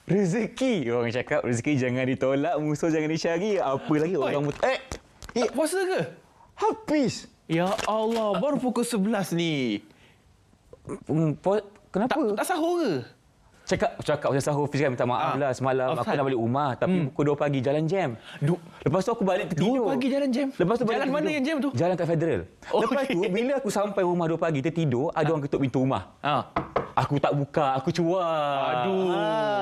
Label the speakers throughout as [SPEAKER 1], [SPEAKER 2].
[SPEAKER 1] Rezeki. Orang cakap rezeki jangan ditolak, musuh jangan dicari. Apa lagi orang
[SPEAKER 2] Tak puasa ke?
[SPEAKER 1] habis.
[SPEAKER 2] Ya Allah, baru pukul 11 ni.
[SPEAKER 1] Kenapa?
[SPEAKER 2] Tak sahur ke?
[SPEAKER 1] Cakap pasal sahur Fiz kan, minta maaf lah semalam aku nak balik rumah tapi pukul 2 pagi jalan jam. Lepas tu aku balik tertidur.
[SPEAKER 2] 2 pagi jalan jam?
[SPEAKER 1] Lepas tu
[SPEAKER 2] jalan mana yang jam tu?
[SPEAKER 1] Jalan kat Federal. Lepas tu bila aku sampai rumah 2 pagi tertidur, ada orang ketuk pintu rumah. Aku tak buka, aku cuak.
[SPEAKER 2] Aduh.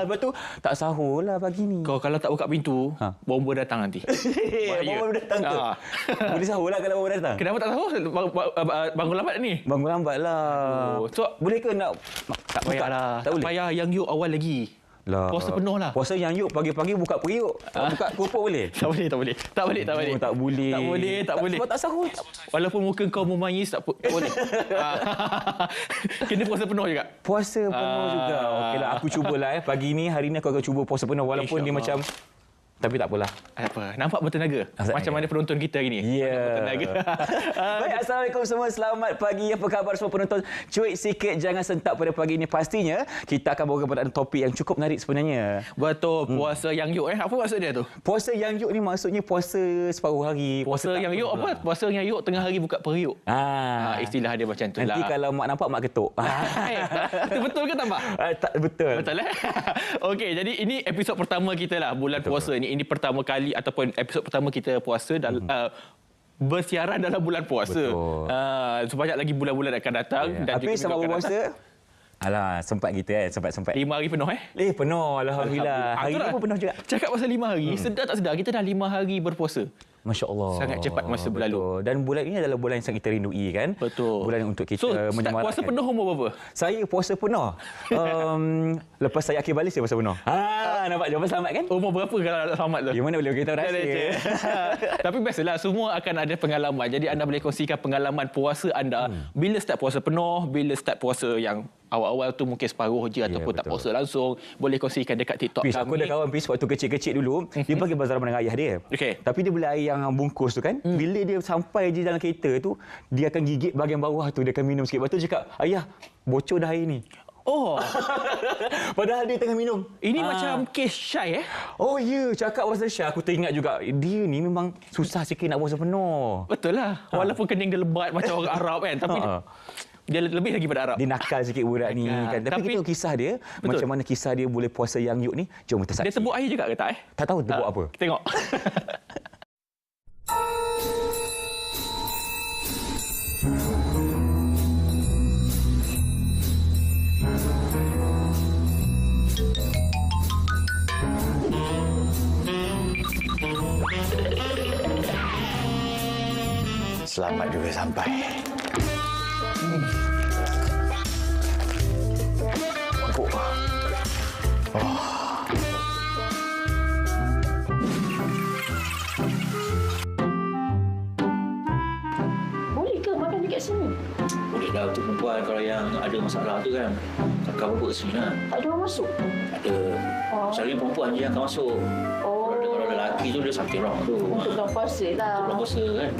[SPEAKER 1] Lepas tu tak sahur lah pagi ni.
[SPEAKER 2] Kau kalau tak buka pintu, bomba datang nanti.
[SPEAKER 1] Bomba datang tu. Boleh sahur lah kalau bomba datang.
[SPEAKER 2] Kenapa tak sahur? Bangun lambat ni?
[SPEAKER 1] Bangun lambat lah.
[SPEAKER 2] So,
[SPEAKER 1] boleh ke nak
[SPEAKER 2] tak payahlah.
[SPEAKER 1] Tak boleh.
[SPEAKER 2] Payah yang you awal lagi.
[SPEAKER 1] Lah.
[SPEAKER 2] Puasa penuh lah.
[SPEAKER 1] Puasa yang yuk pagi-pagi buka periuk. Buka kerupuk boleh?
[SPEAKER 2] Tak boleh. Tak boleh.
[SPEAKER 1] Tak boleh. Sebab tak sahur.
[SPEAKER 2] Walaupun muka kau memayis, tak boleh. Kena puasa penuh juga.
[SPEAKER 1] Puasa penuh juga. Okeylah, aku cubalah pagi ni, hari ni aku akan cuba puasa penuh walaupun dia macam tapi tak apalah.
[SPEAKER 2] Apa? Nampak bertenaga? Macam mana penonton kita hari ni?
[SPEAKER 1] Ya.
[SPEAKER 2] Bertenaga.
[SPEAKER 1] Baik, Assalamualaikum semua. Selamat pagi. Apa khabar semua penonton? Cuit sikit, jangan sentak pada pagi ini. Pastinya kita akan bawa kepada topik yang cukup menarik sebenarnya.
[SPEAKER 2] Betul. Puasa yang yuk. Apa maksud dia tu?
[SPEAKER 1] Puasa yang yuk ni maksudnya puasa separuh hari.
[SPEAKER 2] Puasa yang yuk apa? Puasa yang yuk tengah hari buka periuk. Istilah dia macam tu lah.
[SPEAKER 1] Nanti kalau mak nampak, mak ketuk.
[SPEAKER 2] Betul ke tambah?
[SPEAKER 1] Betul.
[SPEAKER 2] Betul Okey, jadi ini episod pertama kita lah bulan puasa ni. Ini pertama kali ataupun episod pertama kita puasa dalam bersiaran dalam bulan puasa. Sebanyak lagi bulan-bulan akan datang dan
[SPEAKER 1] tapi
[SPEAKER 2] juga
[SPEAKER 1] sama berpuasa. Alah, sempat kita sempat.
[SPEAKER 2] 5 hari penuh
[SPEAKER 1] penuh alhamdulillah. Hari ni pun penuh juga.
[SPEAKER 2] Cakap pasal 5 hari, sedar tak sedar kita dah 5 hari berpuasa.
[SPEAKER 1] Masya-Allah.
[SPEAKER 2] Sangat cepat masa berlalu.
[SPEAKER 1] Dan bulan ini adalah bulan yang sangat kita rindui kan?
[SPEAKER 2] Betul.
[SPEAKER 1] Bulan untuk kita menyemarakkan.
[SPEAKER 2] Puasa penuh umur berapa?
[SPEAKER 1] Saya puasa penuh. Lepas saya akhir balik saya puasa penuh. Nampak jawapan selamat kan?
[SPEAKER 2] Umur berapa kalau nak selamat tu?
[SPEAKER 1] Yang mana boleh kita rahsia.
[SPEAKER 2] Tapi biasalah semua akan ada pengalaman. Jadi anda boleh kongsikan pengalaman puasa anda bila start puasa penuh, bila start puasa yang awal-awal tu mungkin separuh je ataupun tak puasa langsung. Boleh kongsikan dekat TikTok kami.
[SPEAKER 1] Aku ada kawan waktu kecil-kecil dulu, dia pergi bazar dengan ayah dia. Tapi dia beli air yang bungkus tu kan. Bila dia sampai je dalam kereta tu, dia akan gigit bahagian bawah tu, dia akan minum sikit. Lepas tu cakap, "Ayah, bocor dah air ni." Padahal dia tengah minum.
[SPEAKER 2] Ini macam kes Syai
[SPEAKER 1] Oh ya, cakap pasal Syai, aku teringat juga. Dia ni memang susah sikit nak puasa penuh.
[SPEAKER 2] Betul lah. Walaupun kening dia lebat macam orang Arab kan. Tapi dia lebih lagi pada Arab.
[SPEAKER 1] Dia nakal sikit budak ni kan. Tapi kita tahu kisah dia, macam mana kisah dia boleh puasa yang yuk ni. Jom kita saksi.
[SPEAKER 2] Dia tebuk air juga ke tak
[SPEAKER 1] Tak tahu tebuk apa.
[SPEAKER 2] Tengok.
[SPEAKER 1] Selamat juga sampai. Mabuk.
[SPEAKER 3] Boleh ke makan dekat sini?
[SPEAKER 4] Boleh dah untuk perempuan kalau yang ada masalah tu kan. Kakak bawa ke sini lah.
[SPEAKER 3] Tak ada orang masuk?
[SPEAKER 4] Ada. Selalunya perempuan je yang akan masuk. Kalau lelaki tu dia something wrong tu.
[SPEAKER 3] Untuk bulan puasa lah.
[SPEAKER 4] Bulan puasa kan.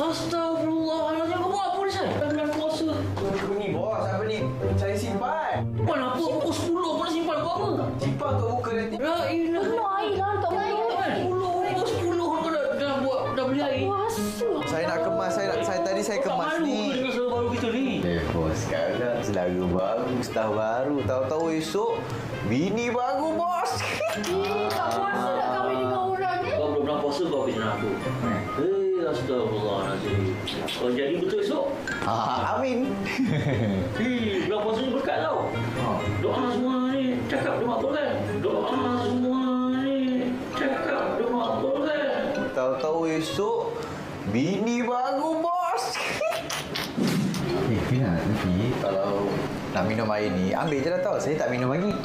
[SPEAKER 4] Astagfirullahaladzim, kamu apa ni Syai? Bulan puasa.
[SPEAKER 5] Ni bos, apa ni? Saya simpan.
[SPEAKER 4] Simpan apa? Pukul 10 kau nak simpan kau apa?
[SPEAKER 5] Simpan kau buka nanti.
[SPEAKER 4] Ya ilah.
[SPEAKER 3] Penuh air lah untuk air.
[SPEAKER 4] Pukul 10 kau dah beli air.
[SPEAKER 3] Puasa.
[SPEAKER 5] Saya nak kemas, tadi saya kemas ni.
[SPEAKER 4] Dengan selera baru kita ni.
[SPEAKER 5] Bos, sekarang selera baru, staf baru. Tahu-tahu esok, bini baru bos.
[SPEAKER 3] Tak puasa nak kahwin dengan orang ni.
[SPEAKER 4] Kau belum pernah puasa kau habis dengan aku. Astagfirullahaladzim. Kau jadi betul esok?
[SPEAKER 5] Amin.
[SPEAKER 4] Bulan puasa ni berkat tau. Doa semua ni cakap dia makbulkan. Doa semua ni cakap dia makbulkan.
[SPEAKER 5] Tahu-tahu esok, bini baru bos. Fina, nanti kalau nak minum air ni, ambil je lah tau. Saya tak minum lagi.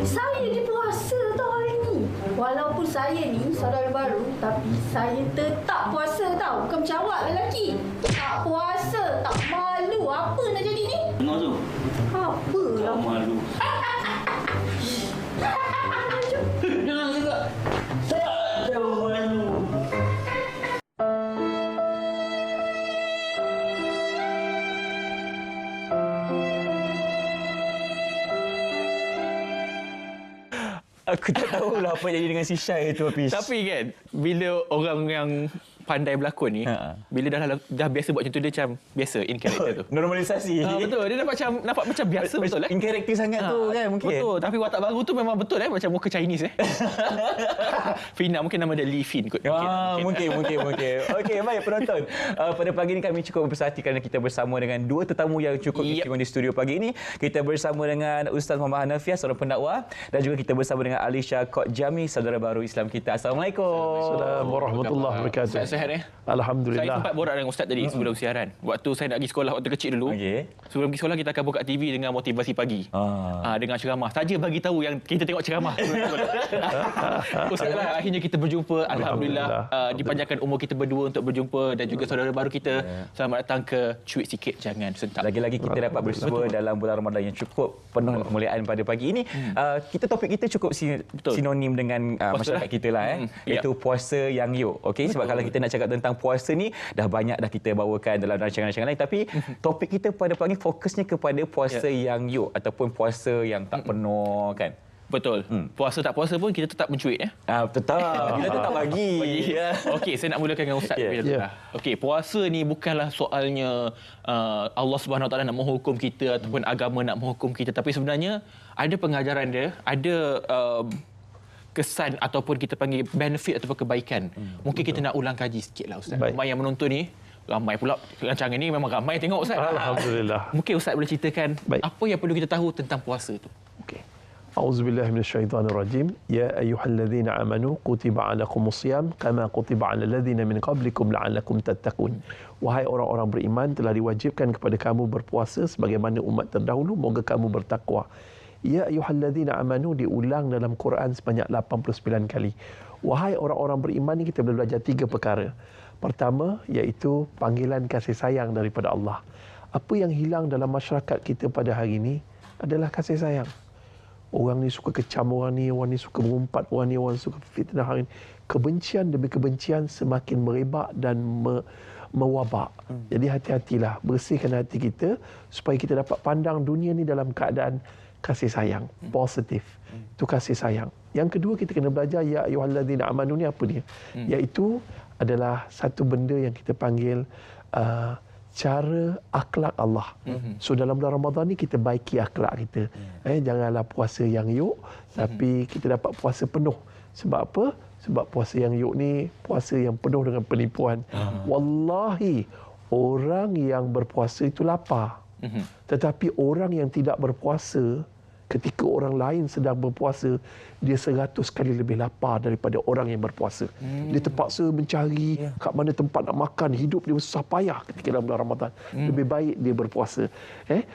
[SPEAKER 3] Saya ni puasa tau hari ni. Walaupun saya ni saudara baru, tapi saya tetap puasa tau. Bukan macam awak lelaki. Tak puasa, tak malu. Apa nak jadi ni?
[SPEAKER 4] Dengar tu.
[SPEAKER 3] Apalah
[SPEAKER 4] tak malu. Jangan juga. Tak ada malu.
[SPEAKER 1] Aku tak tahulah apa yang jadi dengan si Syai tu, Hafiz.
[SPEAKER 2] Tapi kan, bila orang yang pandai berlakon ni, bila dah biasa buat macam tu, dia macam biasa in character tu.
[SPEAKER 1] Normalisasi.
[SPEAKER 2] Betul, dia nampak macam biasa betul
[SPEAKER 1] In character sangat tu kan mungkin.
[SPEAKER 2] Betul, tapi watak baru tu memang betul macam muka Chinese Fina mungkin nama dia Lee Fin kot.
[SPEAKER 1] Mungkin. Okey, baik penonton. Pada pagi ni kami cukup bersahati kerana kita bersama dengan dua tetamu yang cukup istimewa di studio pagi ini. Kita bersama dengan Ustaz Muhammad Hanafiah, seorang pendakwah, dan juga kita bersama dengan Alisha Qadjami, saudara baru Islam kita. Assalamualaikum.
[SPEAKER 6] Assalamualaikum warahmatullahi wabarakatuh.
[SPEAKER 2] Sehat
[SPEAKER 6] Alhamdulillah.
[SPEAKER 2] Saya sempat borak dengan ustaz tadi sebelum siaran. Waktu saya nak pergi sekolah waktu kecil dulu. Sebelum pergi sekolah kita akan buka TV dengan motivasi pagi. Dengan ceramah. Saja bagi tahu yang kita tengok ceramah. Ustazlah, akhirnya kita berjumpa. Alhamdulillah. Dipanjangkan umur kita berdua untuk berjumpa, dan juga saudara baru kita. Selamat datang ke Cuit Sikit Jangan Sentak.
[SPEAKER 1] Lagi-lagi kita dapat bersua dalam bulan Ramadan yang cukup penuh kemuliaan pada pagi ini. Topik kita cukup sinonim dengan masyarakat kita lah. Iaitu puasa yang yuk. Okey, sebab kalau kita nak cakap tentang puasa ni dah banyak dah kita bawakan dalam rancangan-rancangan lain, tapi topik kita pada pagi fokusnya kepada puasa yang yuk ataupun puasa yang tak penuh kan.
[SPEAKER 2] Betul. Puasa tak puasa pun kita tetap mencuit
[SPEAKER 1] Tetap. Kita tetap bagi.
[SPEAKER 2] Okey, saya nak mulakan dengan ustaz. Okey, puasa ni bukanlah soalnya Allah Subhanahu Wa Taala nak menghukum kita ataupun agama nak menghukum kita, tapi sebenarnya ada pengajaran dia, ada kesan ataupun kita panggil benefit ataupun kebaikan. Mungkin kita nak ulang kaji sikitlah ustaz. Ramai yang menonton ni, ramai pula rancangan ni memang ramai tengok ustaz.
[SPEAKER 6] Alhamdulillah.
[SPEAKER 2] Mungkin ustaz boleh ceritakan apa yang perlu kita tahu tentang puasa tu.
[SPEAKER 6] Okey. A'udzubillahi minasyaitonirrajim. Ya ayyuhalladzina amanu kutiba 'alaikumusiyam kama kutiba 'alal ladzina min qablikum la'allakum tattaqun. Wahai orang-orang beriman, telah diwajibkan kepada kamu berpuasa sebagaimana umat terdahulu, moga kamu bertakwa. Ya ayyuhalladzina amanu diulang dalam Quran sebanyak 89 kali. Wahai orang-orang beriman ni, kita boleh belajar 3 perkara. Pertama, iaitu panggilan kasih sayang daripada Allah. Apa yang hilang dalam masyarakat kita pada hari ini adalah kasih sayang. Orang ni suka kecam orang ni suka mengumpat orang ni suka fitnah hari ni. Kebencian demi kebencian semakin merebak dan mewabak. Jadi hati-hatilah, bersihkan hati kita supaya kita dapat pandang dunia ni dalam keadaan kasih sayang, positif. Itu kasih sayang. Yang kedua, kita kena belajar ya ayyuhalladzina amanu ni apa dia? Iaitu adalah satu benda yang kita panggil cara akhlak Allah. So dalam bulan Ramadan ni kita baiki akhlak kita. Janganlah puasa yang yuk, tapi kita dapat puasa penuh. Sebab apa? Sebab puasa yang yuk ni puasa yang penuh dengan penipuan. Wallahi, orang yang berpuasa itu lapar. Tetapi orang yang tidak berpuasa, ketika orang lain sedang berpuasa, dia 100 kali lebih lapar daripada orang yang berpuasa. Dia terpaksa mencari kat mana tempat nak makan. Hidup dia susah payah ketika dalam bulan Ramadan. Lebih baik dia berpuasa.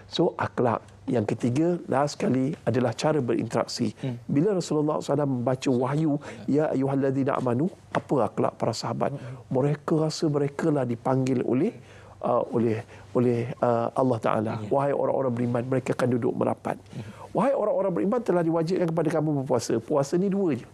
[SPEAKER 6] So, akhlak. Yang ketiga, last sekali adalah cara berinteraksi. Bila Rasulullah SAW membaca wahyu, ya ayyuhalladzina amanu, apa akhlak para sahabat? Mereka rasa mereka lah dipanggil oleh Allah Ta'ala. Wahai orang-orang beriman, mereka akan duduk merapat. Wahai orang-orang beriman, telah diwajibkan kepada kamu berpuasa. Puasa ni 2 je.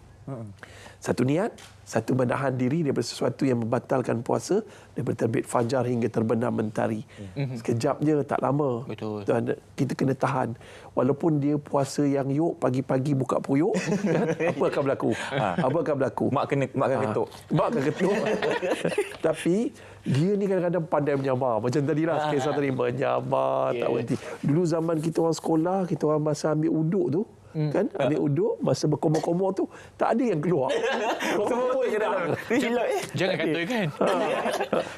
[SPEAKER 6] Satu niat, satu menahan diri daripada sesuatu yang membatalkan puasa, daripada terbit fajar hingga terbenam mentari. Sekejap je, tak lama.
[SPEAKER 2] Betul.
[SPEAKER 6] Kita kena tahan. Walaupun dia puasa yang yuk, pagi-pagi buka puyuk, apa akan berlaku? Apa akan berlaku?
[SPEAKER 1] Mak akan ketuk.
[SPEAKER 6] Mak akan ketuk. Tapi dia ni kadang-kadang pandai menyabar. Macam tadilah kisah tadi, menyabar, tak berhenti. Dulu zaman kita orang sekolah, kita orang masa ambil uduk tu, kan, ambil uduk, masa berkomor-komor tu, tak ada yang keluar. Semua je dalam.
[SPEAKER 2] Jangan kata kan.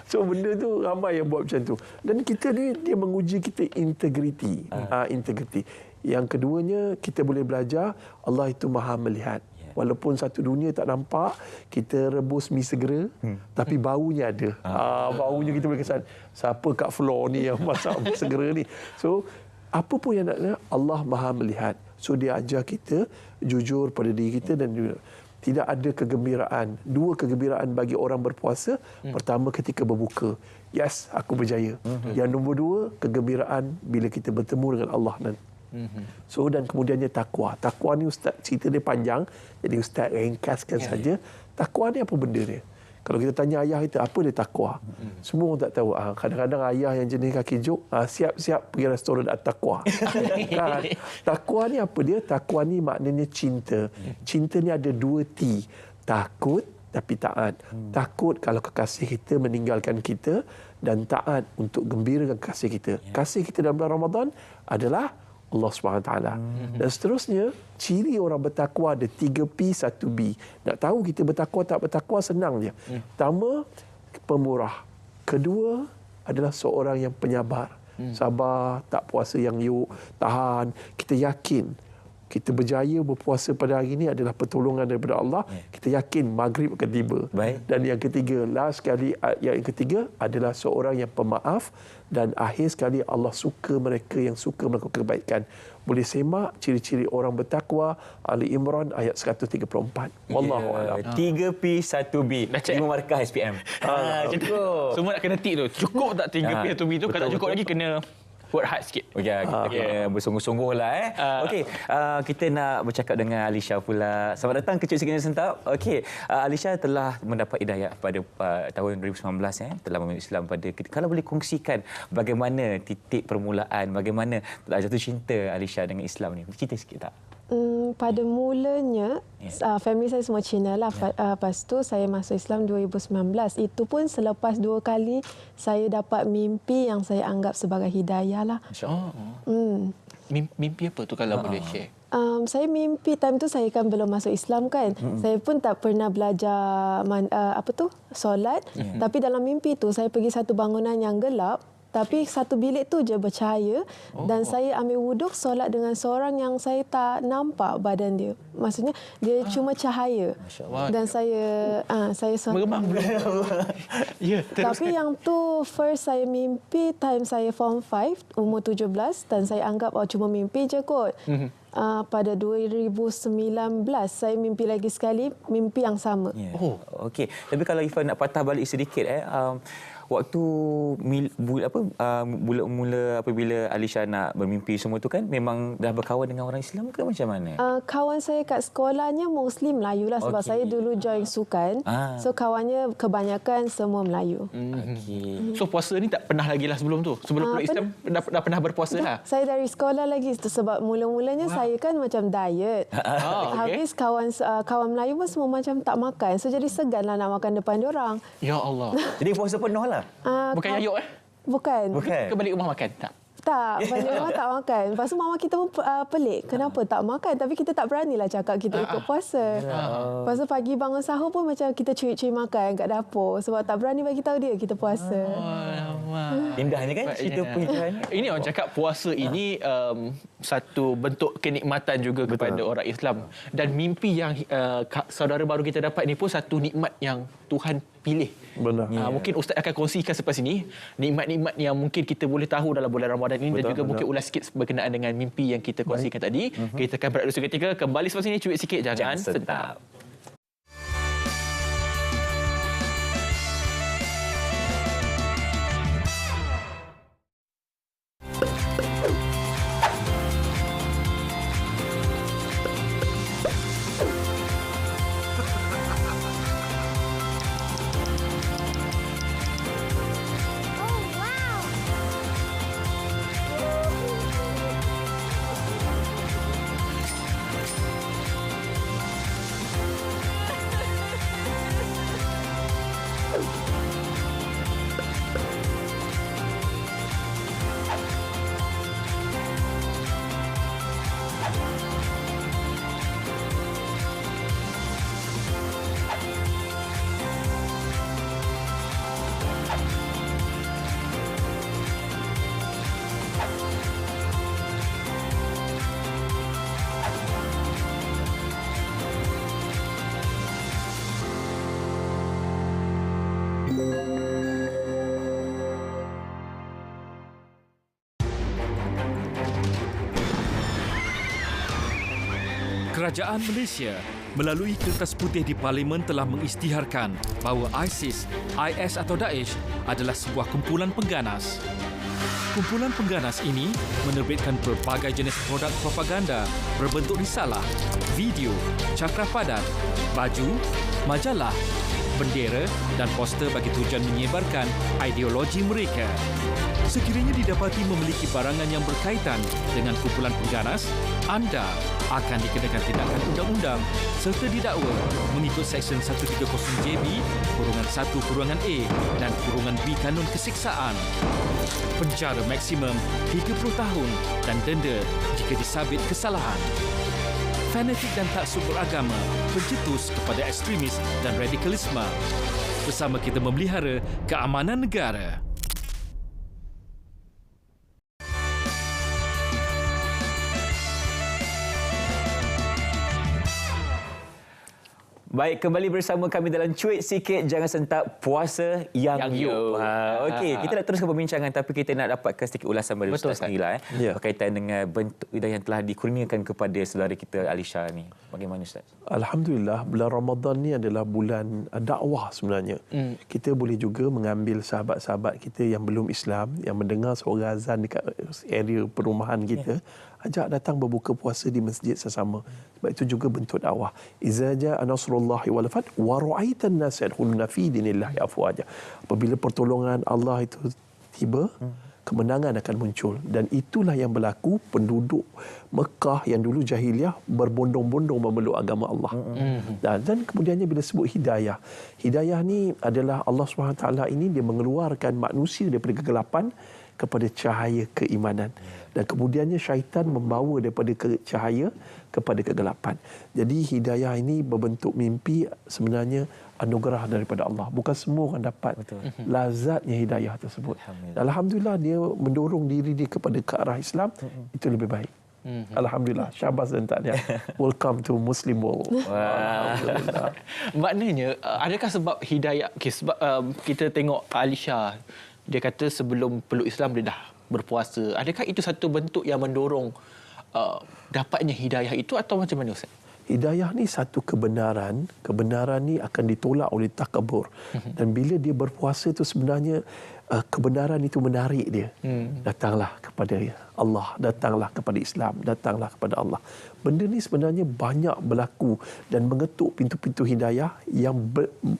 [SPEAKER 6] So benda tu ramai yang buat macam tu. Dan kita ni, dia menguji kita integriti. Integriti. Yang keduanya, kita boleh belajar Allah itu Maha melihat. Walaupun satu dunia tak nampak, kita rebus mi segera, tapi baunya ada. Baunya kita boleh kesan, siapa kat floor ni yang masak mi segera ni. So, apa pun yang nak, Allah Maha melihat. So, dia ajar kita jujur pada diri kita dan tidak ada kegembiraan. 2 kegembiraan bagi orang berpuasa. Pertama, ketika berbuka. Yes, aku berjaya. Yang nombor 2, kegembiraan bila kita bertemu dengan Allah nanti. So dan kemudiannya takwa. Takwa ni Ustaz cerita dia panjang, jadi Ustaz ringkaskan saja. Takwa ni apa benda dia? Kalau kita tanya ayah kita, apa dia takwa? Semua orang tak tahu. Kadang-kadang ayah yang jenis kaki jok, siap-siap pergi restoran at-taqwa. Kan? Takwa ni apa dia? Takwa ni maknanya cinta. Cinta ni ada 2 T. Takut tapi taat. Takut kalau kekasih kita meninggalkan kita dan taat untuk gembirakan kekasih kita. Kasih kita dalam bulan Ramadan adalah Allah SWT. Dan seterusnya, ciri orang bertakwa ada 3P, 1B. Nak tahu kita bertakwa tak bertakwa, senang je. Pertama, pemurah. Kedua, adalah seorang yang penyabar. Sabar, tak puasa yang yuk, tahan. Kita yakin kita berjaya berpuasa pada hari ini adalah pertolongan daripada Allah. Kita yakin maghrib akan tiba. Dan yang ketiga, yang ketiga adalah seorang yang pemaaf. Dan akhir sekali, Allah suka mereka yang suka melakukan kebaikan. Boleh semak ciri-ciri orang bertakwa, Ali Imran ayat 134. Wallahu a'lam.
[SPEAKER 1] 3P 1B. 5 markah SPM.
[SPEAKER 2] Semua nak kena tik tu. Cukup tak 3P 1B tu? Kalau tak cukup lagi kena work hard sikit.
[SPEAKER 1] Okey, kita kena bersungguh-sungguh lah. Okey, kita nak bercakap dengan Alisha pula. Selamat datang ke Cik Sekejap Sentap. Okey, Alisha telah mendapat hidayah pada tahun 2019 telah memeluk Islam pada kalau boleh kongsikan bagaimana titik permulaan, bagaimana jatuh cinta Alisha dengan Islam ni. Cerita sikit tak?
[SPEAKER 7] Pada mulanya, family saya semua Cina lah. Lepas tu saya masuk Islam 2019. Itu pun selepas 2 kali saya dapat mimpi yang saya anggap sebagai hidayah lah.
[SPEAKER 2] Mimpi apa tu kalau boleh share?
[SPEAKER 7] Saya mimpi time tu saya kan belum masuk Islam kan. Saya pun tak pernah belajar solat. Tapi dalam mimpi tu saya pergi satu bangunan yang gelap. Tapi satu bilik tu je bercahaya dan saya ambil wuduk solat dengan seorang yang saya tak nampak badan dia. Maksudnya dia cuma cahaya. Dan saya
[SPEAKER 2] meremang. Ya,
[SPEAKER 7] tapi yang tu first saya mimpi time saya form 5 umur 17 dan saya anggap cuma mimpi je kot. Pada 2019 saya mimpi lagi sekali mimpi yang sama.
[SPEAKER 1] Okey. Tapi kalau Ifan nak patah balik sedikit waktu mula apabila Alisha nak bermimpi semua tu kan memang dah berkawan dengan orang Islam ke macam mana?
[SPEAKER 7] Kawan saya kat sekolahnya Muslim Melayu lah sebab saya dulu join sukan. So kawannya kebanyakan semua Melayu.
[SPEAKER 2] So puasa ni tak pernah lagi lah sebelum tu? Sebelum Islam dah pernah berpuasa lah?
[SPEAKER 7] Saya dari sekolah lagi sebab mula-mulanya saya kan macam diet. Habis kawan Melayu pun semua macam tak makan. So jadi segan lah nak makan depan diorang.
[SPEAKER 2] Ya Allah.
[SPEAKER 1] Jadi puasa penuh lah?
[SPEAKER 7] Bukan
[SPEAKER 2] yayuk
[SPEAKER 7] Bukan.
[SPEAKER 2] Ke balik rumah makan?
[SPEAKER 7] Tak, balik rumah tak makan. Lepas tu mama kita pun pelik. Kenapa tak makan? Tapi kita tak beranilah cakap kita ikut puasa. Lepas tu pagi bangun sahur pun macam kita curi-curi makan kat dapur. Sebab tak berani bagi tahu dia kita puasa.
[SPEAKER 1] Indahnya kan cerita pernikahan.
[SPEAKER 2] Ini orang cakap puasa ini satu bentuk kenikmatan juga kepada orang Islam. Dan mimpi yang saudara baru kita dapat ini pun satu nikmat yang Tuhan pilih.
[SPEAKER 6] Benar.
[SPEAKER 2] Mungkin Ustaz akan kongsikan selepas ini nikmat-nikmat yang mungkin kita boleh tahu dalam bulan Ramadan ini. Dan juga mungkin ulas sikit berkenaan dengan mimpi yang kita kongsikan tadi. Kita akan berehat seketika. Kembali selepas ini, cuit sikit, jangan sentap.
[SPEAKER 8] Kerajaan Malaysia melalui Kertas Putih di Parlimen telah mengisytiharkan bahawa ISIS, IS atau Daesh adalah sebuah kumpulan pengganas. Kumpulan pengganas ini menerbitkan pelbagai jenis produk propaganda berbentuk risalah, video, cakra padat, baju, majalah, bendera dan poster bagi tujuan menyebarkan ideologi mereka. Sekiranya didapati memiliki barangan yang berkaitan dengan kumpulan pengganas, anda akan dikenakan tindakan undang-undang serta didakwa mengikut Seksyen 130-JB-1-A dan -B Kanun Kesiksaan. Penjara maksimum 30 tahun dan denda jika disabit kesalahan. Fanatik dan taksub beragama, pencetus kepada ekstremis dan radikalisme. Bersama kita memelihara keamanan negara.
[SPEAKER 1] Baik, kembali bersama kami dalam Cuit Sikit Jangan Sentak Puasa Yang You. Okey, kita nak teruskan perbincangan tapi kita nak dapatkan sedikit ulasan dari Ustaz sendiri berkaitan dengan bentuk hidayah yang telah dikurniakan kepada saudara kita Alisha ni. Bagaimana Ustaz?
[SPEAKER 6] Alhamdulillah, bulan Ramadan ni adalah bulan dakwah sebenarnya. Kita boleh juga mengambil sahabat-sahabat kita yang belum Islam, yang mendengar suara azan dekat area perumahan kita, ajak datang berbuka puasa di masjid sesama. Sebab itu juga bentuk dakwah. Iza jaa nasrullahi wal fath wa ra'aitan nas yadkhuluna fi dinillahi afwaja. Apabila pertolongan Allah itu tiba, kemenangan akan muncul. Dan itulah yang berlaku penduduk Mekah yang dulu jahiliah berbondong-bondong memeluk agama Allah. Dan kemudiannya bila sebut hidayah. Hidayah ni adalah Allah SWT ini dia mengeluarkan manusia daripada kegelapan kepada cahaya keimanan. Dan kemudiannya syaitan membawa daripada cahaya kepada kegelapan. Jadi hidayah ini berbentuk mimpi sebenarnya anugerah daripada Allah. Bukan semua orang dapat lazatnya hidayah tersebut. Alhamdulillah dia mendorong diri dia kepada ke arah Islam, itu lebih baik. Alhamdulillah. Syabas dan tahniah. Welcome to Muslim world.
[SPEAKER 2] Alhamdulillah. Maknanya adakah sebab hidayah sebab kita tengok Alisha, dia kata sebelum peluk Islam dia dah berpuasa. Adakah itu satu bentuk yang mendorong dapatnya hidayah itu atau macam mana Ustaz?
[SPEAKER 6] Hidayah ni satu kebenaran. Kebenaran ni akan ditolak oleh takabur. Dan bila dia berpuasa tu sebenarnya kebenaran itu menarik dia. Datanglah kepada Allah, datanglah kepada Islam, datanglah kepada Allah. Benda ni sebenarnya banyak berlaku dan mengetuk pintu-pintu hidayah yang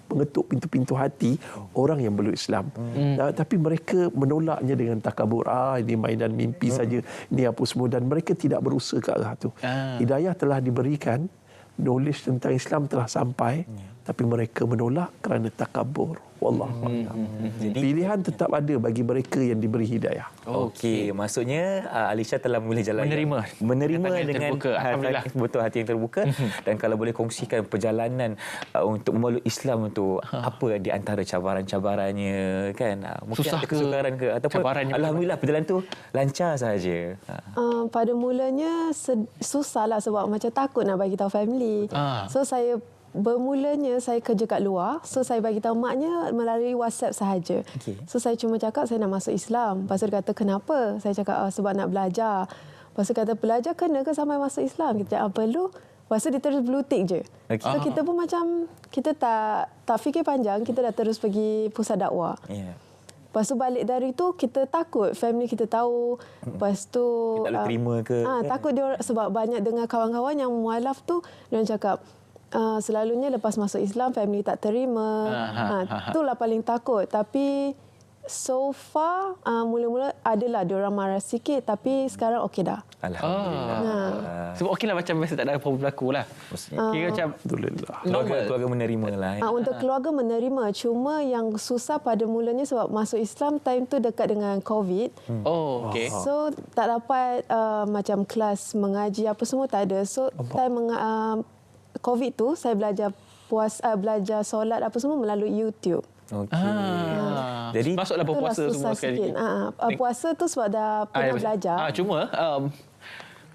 [SPEAKER 6] mengetuk pintu-pintu hati orang yang belum Islam. Tapi mereka menolaknya dengan takabur. Ini mainan mimpi saja, ini apa semua, dan mereka tidak berusaha ke arah itu. Hidayah telah diberikan, knowledge tentang Islam telah sampai, tapi mereka menolak kerana takabur. Wallahu a'lam. Pilihan tetap ada bagi mereka yang diberi hidayah.
[SPEAKER 1] Okey, maksudnya Alisha telah memilih jalan menerima dengan betul hati yang terbuka. Dan kalau boleh kongsikan perjalanan untuk memeluk Islam untuk apa di antara cabaran-cabarannya kan? Mungkin
[SPEAKER 2] Susah
[SPEAKER 1] ada kesukaran ke ataupun alhamdulillah perjalanan tu lancar saja.
[SPEAKER 7] Pada mulanya susahlah sebab macam takut nak bagi tahu family. So bermulanya saya kerja kat luar. So saya bagi tahu maknya melalui WhatsApp sahaja. So saya cuma cakap saya nak masuk Islam. Lepas tu dia kata kenapa? Saya cakap sebab nak belajar. Lepas tu kata belajar kena ke sampai masuk Islam? Kita cakap perlu. Lepas tu dia terus blue tick je. So kita pun macam kita tak fikir panjang, kita dah terus pergi pusat dakwah. Lepas tu balik dari tu kita takut family kita tahu. Lepas tu
[SPEAKER 1] tak boleh terima ke?
[SPEAKER 7] Takut dia sebab banyak dengar kawan-kawan yang mualaf tu dia cakap selalunya lepas masuk Islam family tak terima. Itulah paling takut. Tapi so far mula-mula adalah diorang marah sikit tapi sekarang okey dah.
[SPEAKER 1] Alhamdulillah.
[SPEAKER 2] Sebab okeylah macam biasa tak ada apa-apa berlaku lah. Kira macam
[SPEAKER 6] Alhamdulillah.
[SPEAKER 1] Keluarga menerima lah.
[SPEAKER 7] Untuk keluarga menerima. Cuma yang susah pada mulanya sebab masuk Islam time tu dekat dengan COVID.
[SPEAKER 2] Okey.
[SPEAKER 7] So tak dapat macam kelas mengaji apa semua tak ada. So time COVID tu saya belajar solat apa semua melalui YouTube.
[SPEAKER 1] Jadi
[SPEAKER 2] masuklah berpuasa semua sekali.
[SPEAKER 7] Puasa tu sebab dah pernah belajar.
[SPEAKER 2] Cuma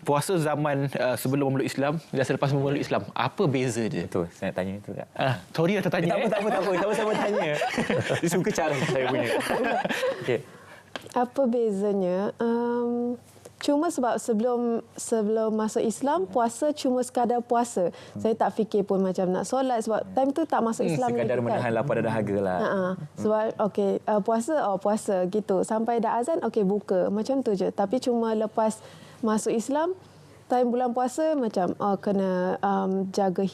[SPEAKER 2] puasa zaman sebelum memeluk Islam dan selepas memeluk Islam, apa beza dia?
[SPEAKER 1] Betul, saya nak tanya itu tak.
[SPEAKER 2] Sorry dah tertanya.
[SPEAKER 1] Tak apa. Sama-sama tanya. Dia suka cara saya punya. Okey.
[SPEAKER 7] Apa bezanya? Cuma sebab sebelum masuk Islam, puasa cuma sekadar puasa. Saya tak fikir pun macam nak solat sebab time tu tak masuk Islam lagi.
[SPEAKER 1] Sekadar menahan lapar dan dahaga lah.
[SPEAKER 7] Sebab puasa gitu. Sampai dah azan buka. Macam tu je. Tapi cuma lepas masuk Islam, time bulan puasa macam kena jaga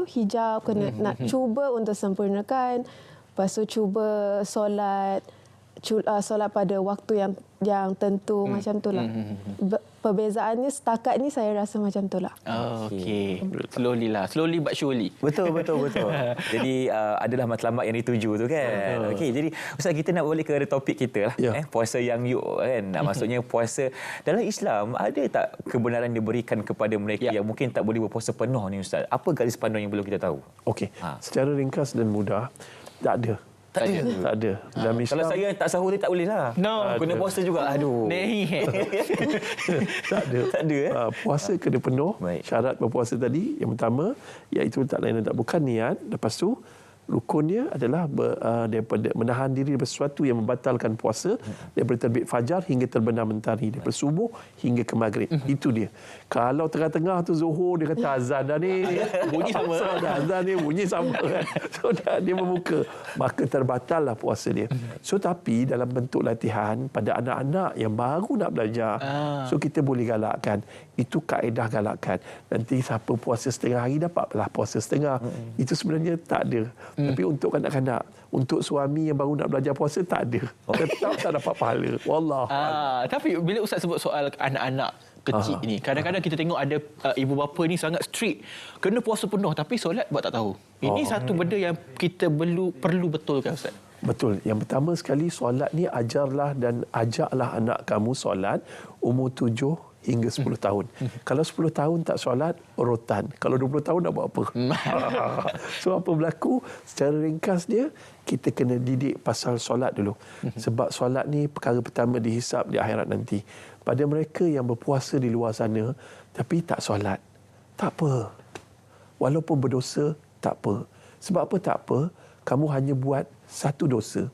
[SPEAKER 7] hijab, kena nak cuba untuk sempurnakan. Lepas tu cuba solat pada waktu yang tentu macam itulah. Perbezaannya setakat ni saya rasa macam itulah.
[SPEAKER 2] Okey. Slowly but surely.
[SPEAKER 1] Betul. Jadi adalah matlamat yang dituju tu kan. Okey, jadi Ustaz, kita nak balik ke topik kita lah. Puasa yang kan. Maksudnya puasa dalam Islam, ada tak kebenaran diberikan kepada mereka yang mungkin tak boleh berpuasa penuh ni Ustaz? Apa garis panduan yang perlu kita tahu?
[SPEAKER 6] Okey. Secara ringkas dan mudah, tak ada. Tak ada. Dalam Islam,
[SPEAKER 1] kalau saya tak sahur ni tak boleh lah. Kena puasa juga. Aduh.
[SPEAKER 6] Tak ada. Puasa kena penuh. Syarat berpuasa tadi, yang pertama, iaitu tak lain dan tak bukan niat. Lepas tu, rukunnya adalah daripada menahan diri daripada sesuatu yang membatalkan puasa, daripada terbit fajar hingga terbenam mentari, daripada subuh hingga ke maghrib. Itu dia. Kalau tengah-tengah tu Zuhur dia kata azan dah ni, bunyi sama. Azan ni bunyi sama kan. So dia membuka, maka terbatallah puasa dia. So tapi dalam bentuk latihan pada anak-anak yang baru nak belajar, so kita boleh galakkan. Itu kaedah galakkan. Nanti siapa puasa setengah hari dapatlah puasa setengah. Itu sebenarnya tak ada. Tapi untuk kanak-kanak, untuk suami yang baru nak belajar puasa, tak ada. Tetap tak dapat pahala. Wallah.
[SPEAKER 2] Tapi bila Ustaz sebut soal anak-anak kecil ni, kadang-kadang kita tengok ada ibu bapa ni sangat strict. Kena puasa penuh tapi solat buat tak tahu. Ini satu benda yang kita perlu betulkan Ustaz.
[SPEAKER 6] Betul. Yang pertama sekali, solat ni ajarlah dan ajaklah anak kamu solat umur 7 hingga 10 tahun. Kalau 10 tahun tak solat, rotan. Kalau 20 tahun nak buat apa? So apa berlaku? Secara ringkas dia, kita kena didik pasal solat dulu. Sebab solat ni perkara pertama dihisap di akhirat nanti. Pada mereka yang berpuasa di luar sana tapi tak solat, tak apa. Walaupun berdosa, tak apa. Sebab apa tak apa? Kamu hanya buat satu dosa,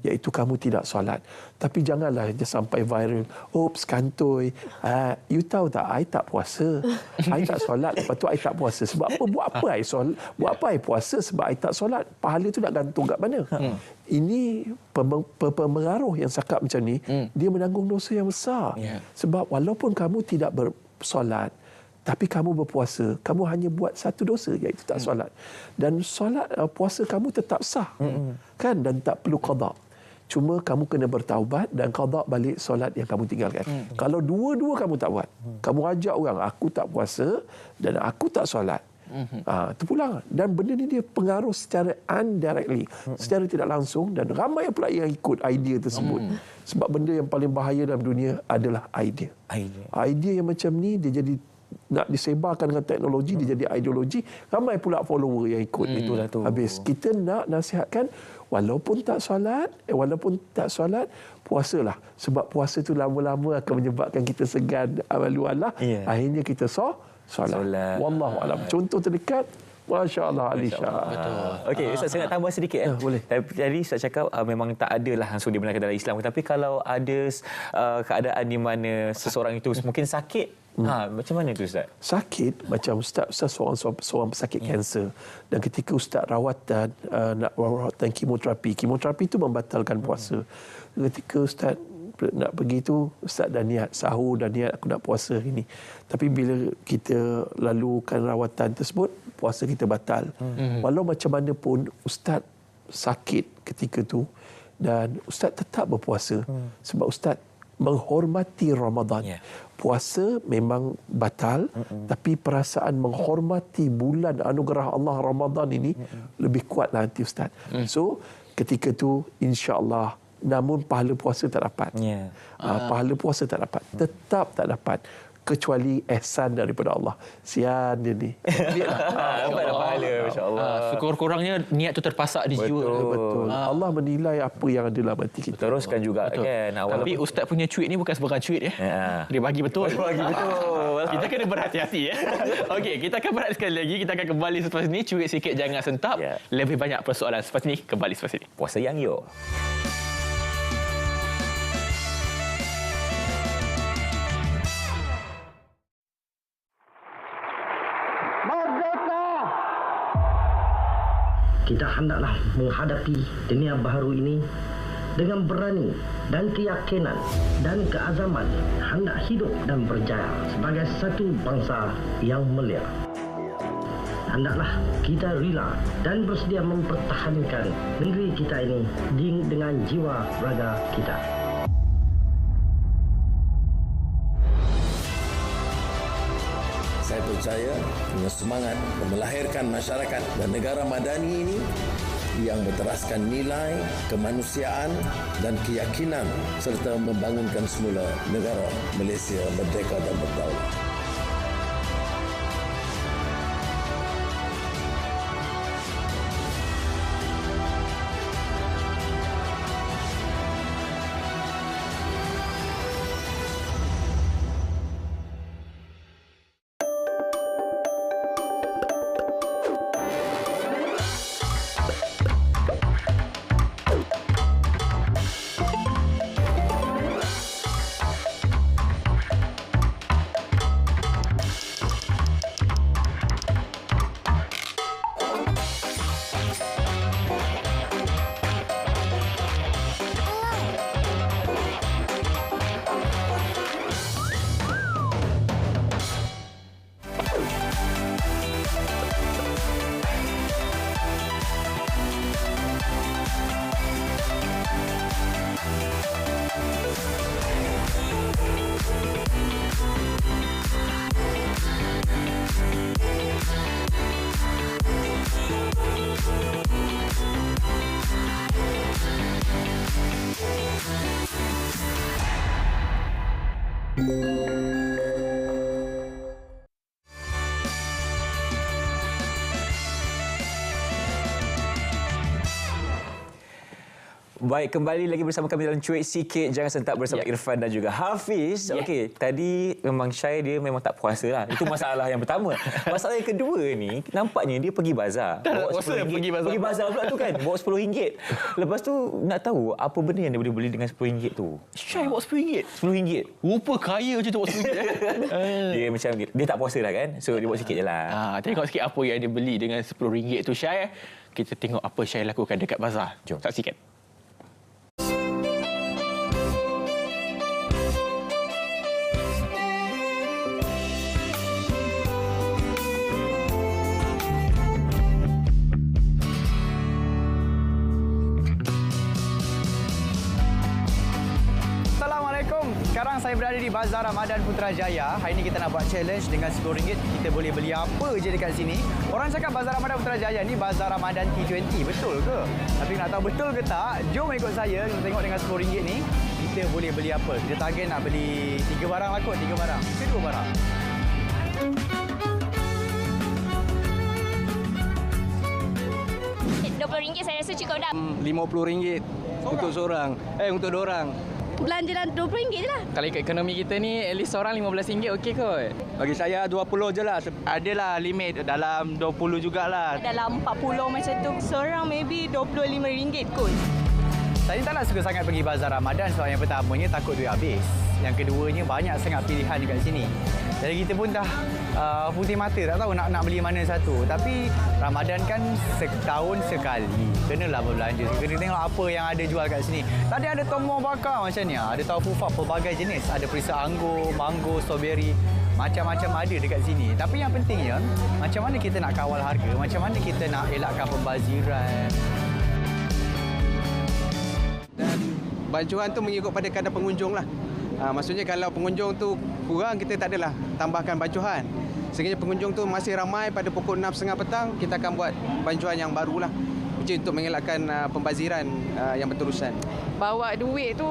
[SPEAKER 6] iaitu kamu tidak solat. Tapi janganlah sampai viral. Oops, kantoi. You tahu tak, I tak puasa. I tak solat, lepas tu I tak puasa. Sebab apa? Buat apa I solat? Buat apa I puasa sebab I tak solat? Pahala tu nak gantung kat mana? Ini pengaruh yang cakap macam ni, dia menanggung dosa yang besar. Sebab walaupun kamu tidak bersolat, tapi kamu berpuasa, kamu hanya buat satu dosa, iaitu tak solat. Dan solat, puasa kamu tetap sah. Kan? Dan tak perlu qada. Cuma kamu kena bertaubat dan qada balik solat yang kamu tinggalkan. Kalau dua-dua kamu tak buat, kamu ajak orang, aku tak puasa dan aku tak solat. Terpulang. Dan benda ni dia pengaruh secara indirectly, secara tidak langsung, dan ramai pula yang ikut idea tersebut. Sebab benda yang paling bahaya dalam dunia adalah idea. Idea yang macam ni, dia jadi nak disebarkan dengan teknologi, dia jadi ideologi, ramai pula follower yang ikut. Itulah tu. Habis kita nak nasihatkan, walaupun tak solat, puasalah. Sebab puasa tu lama-lama akan menyebabkan kita segan amaluallah. Akhirnya kita solat. Wallahu alam. Contoh terdekat, Masya Allah, Alisha.
[SPEAKER 1] Okey, Ustaz, saya nak tambah sedikit.
[SPEAKER 6] Boleh.
[SPEAKER 1] Tadi Ustaz cakap memang tak adalah langsung dibenarkan dalam Islam. Tapi kalau ada keadaan di mana seseorang itu mungkin sakit, macam mana tu Ustaz?
[SPEAKER 6] Sakit, macam Ustaz seorang pesakit kanser. Dan ketika Ustaz rawatan, nak rawatan kemoterapi itu membatalkan puasa. Ketika Ustaz nak pergi tu, Ustaz dah niat sahur, dah niat aku nak puasa hari ni. Tapi bila kita lalukan rawatan tersebut, puasa kita batal. Walau macam mana pun Ustaz sakit ketika tu, dan Ustaz tetap berpuasa. Sebab Ustaz menghormati Ramadan. Puasa memang batal, tapi perasaan menghormati bulan anugerah Allah Ramadan ini lebih kuatlah nanti Ustaz. So ketika tu insya-Allah, namun pahala puasa tak dapat. Pahala puasa tak dapat. Tetap tak dapat. Kecuali ihsan daripada Allah. Sian dia ni.
[SPEAKER 1] Dapatlah pahala, masya-Allah.
[SPEAKER 2] Sekurang-kurangnya niat tu terpasak di jiwa.
[SPEAKER 6] Betul. Allah menilai apa yang ada dalam hati kita.
[SPEAKER 1] Teruskan juga kan.
[SPEAKER 2] Tapi Ustaz punya cuit ni bukan sebarang cuit ya. Dia bagi betul. Kita kena berhati-hati ya. Okey, kita akan berehat sekali lagi. Kita akan kembali selepas ini. Cuit sikit, jangan sentap. Lebih banyak persoalan selepas ini. Kembali selepas ini.
[SPEAKER 1] Puasa yang yuk.
[SPEAKER 9] Kita hendaklah menghadapi dunia baru ini dengan berani dan keyakinan dan keazaman hendak hidup dan berjaya sebagai satu bangsa yang mulia. Hendaklah kita rela dan bersedia mempertahankan negeri kita ini dengan jiwa raga kita.
[SPEAKER 10] Saya percaya dengan semangat melahirkan masyarakat dan negara madani ini yang berteraskan nilai, kemanusiaan dan keyakinan serta membangunkan semula negara Malaysia merdeka dan berdaulat.
[SPEAKER 1] Baik, kembali lagi bersama kami dalam Cuit Sikit Jangan Sentak bersama Irfan dan juga Hafiz. Okey, tadi memang Syai dia memang tak puasa lah. Itu masalah yang pertama. Masalah yang kedua ni, nampaknya dia pergi bazar.
[SPEAKER 2] Tak puasa, pergi bazar.
[SPEAKER 1] Pergi bazar pula tu kan, bawa RM10. Lepas tu nak tahu apa benda yang dia boleh beli dengan RM10 tu.
[SPEAKER 2] Syai bawa RM10.
[SPEAKER 1] RM10.
[SPEAKER 2] Rupa kaya macam tu bawa RM10.
[SPEAKER 1] Dia macam, dia tak puasa lah kan. So dia bawa sikit je lah.
[SPEAKER 2] Tengok sikit apa yang dia beli dengan RM10 tu Syai. Kita tengok apa Syai lakukan dekat bazar.
[SPEAKER 1] Jom
[SPEAKER 2] saksikan.
[SPEAKER 11] Sekarang saya berada di Bazar Ramadan Putrajaya. Hari ini kita nak buat challenge dengan RM10. Kita boleh beli apa je dekat sini. Orang cakap Bazar Ramadan Putrajaya ni Bazar Ramadan T20. Betul ke? Tapi nak tahu betul ke tak, jom ikut saya. Kita tengok dengan RM10 ni, kita boleh beli apa. Kita target nak beli 3 barang lah kot. 3 barang. Ke 2 barang?
[SPEAKER 12] RM20 saya rasa cukup dah.
[SPEAKER 13] RM50 untuk seorang. Untuk 2 orang.
[SPEAKER 12] Belanja dalam RM20 je lah.
[SPEAKER 13] Kalau ikut ekonomi kita ni, at least seorang RM15 okey kot. Bagi saya 20 je lah.
[SPEAKER 11] Adalah limit dalam 20 jugalah.
[SPEAKER 12] Dalam 40 macam tu. Seorang maybe RM25 kot.
[SPEAKER 11] Saya tak nak suka sangat pergi Bazar Ramadan sebab yang pertamanya takut duit habis. Yang keduanya banyak sangat pilihan dekat sini. Jadi kita pun dah putih mata tak tahu nak beli mana satu. Tapi Ramadan kan setahun sekali. Kenalah berbelanja. Kena tengok apa yang ada jual kat sini. Tadi ada tombong bakar macam ni. Ada tahu fufak pelbagai jenis. Ada perisa anggur, mango, strawberry. Macam-macam ada dekat sini. Tapi yang pentingnya, macam mana kita nak kawal harga. Macam mana kita nak elakkan pembaziran.
[SPEAKER 13] Dan bancuan tu mengikut pada kadar pengunjung lah. Maksudnya kalau pengunjung tu kurang, kita tak adalah tambahkan bancuan. Sekiranya pengunjung tu masih ramai pada pukul 6.30 petang, kita akan buat bancuan yang barulah. Untuk mengelakkan pembaziran yang berterusan.
[SPEAKER 14] Bawa duit tu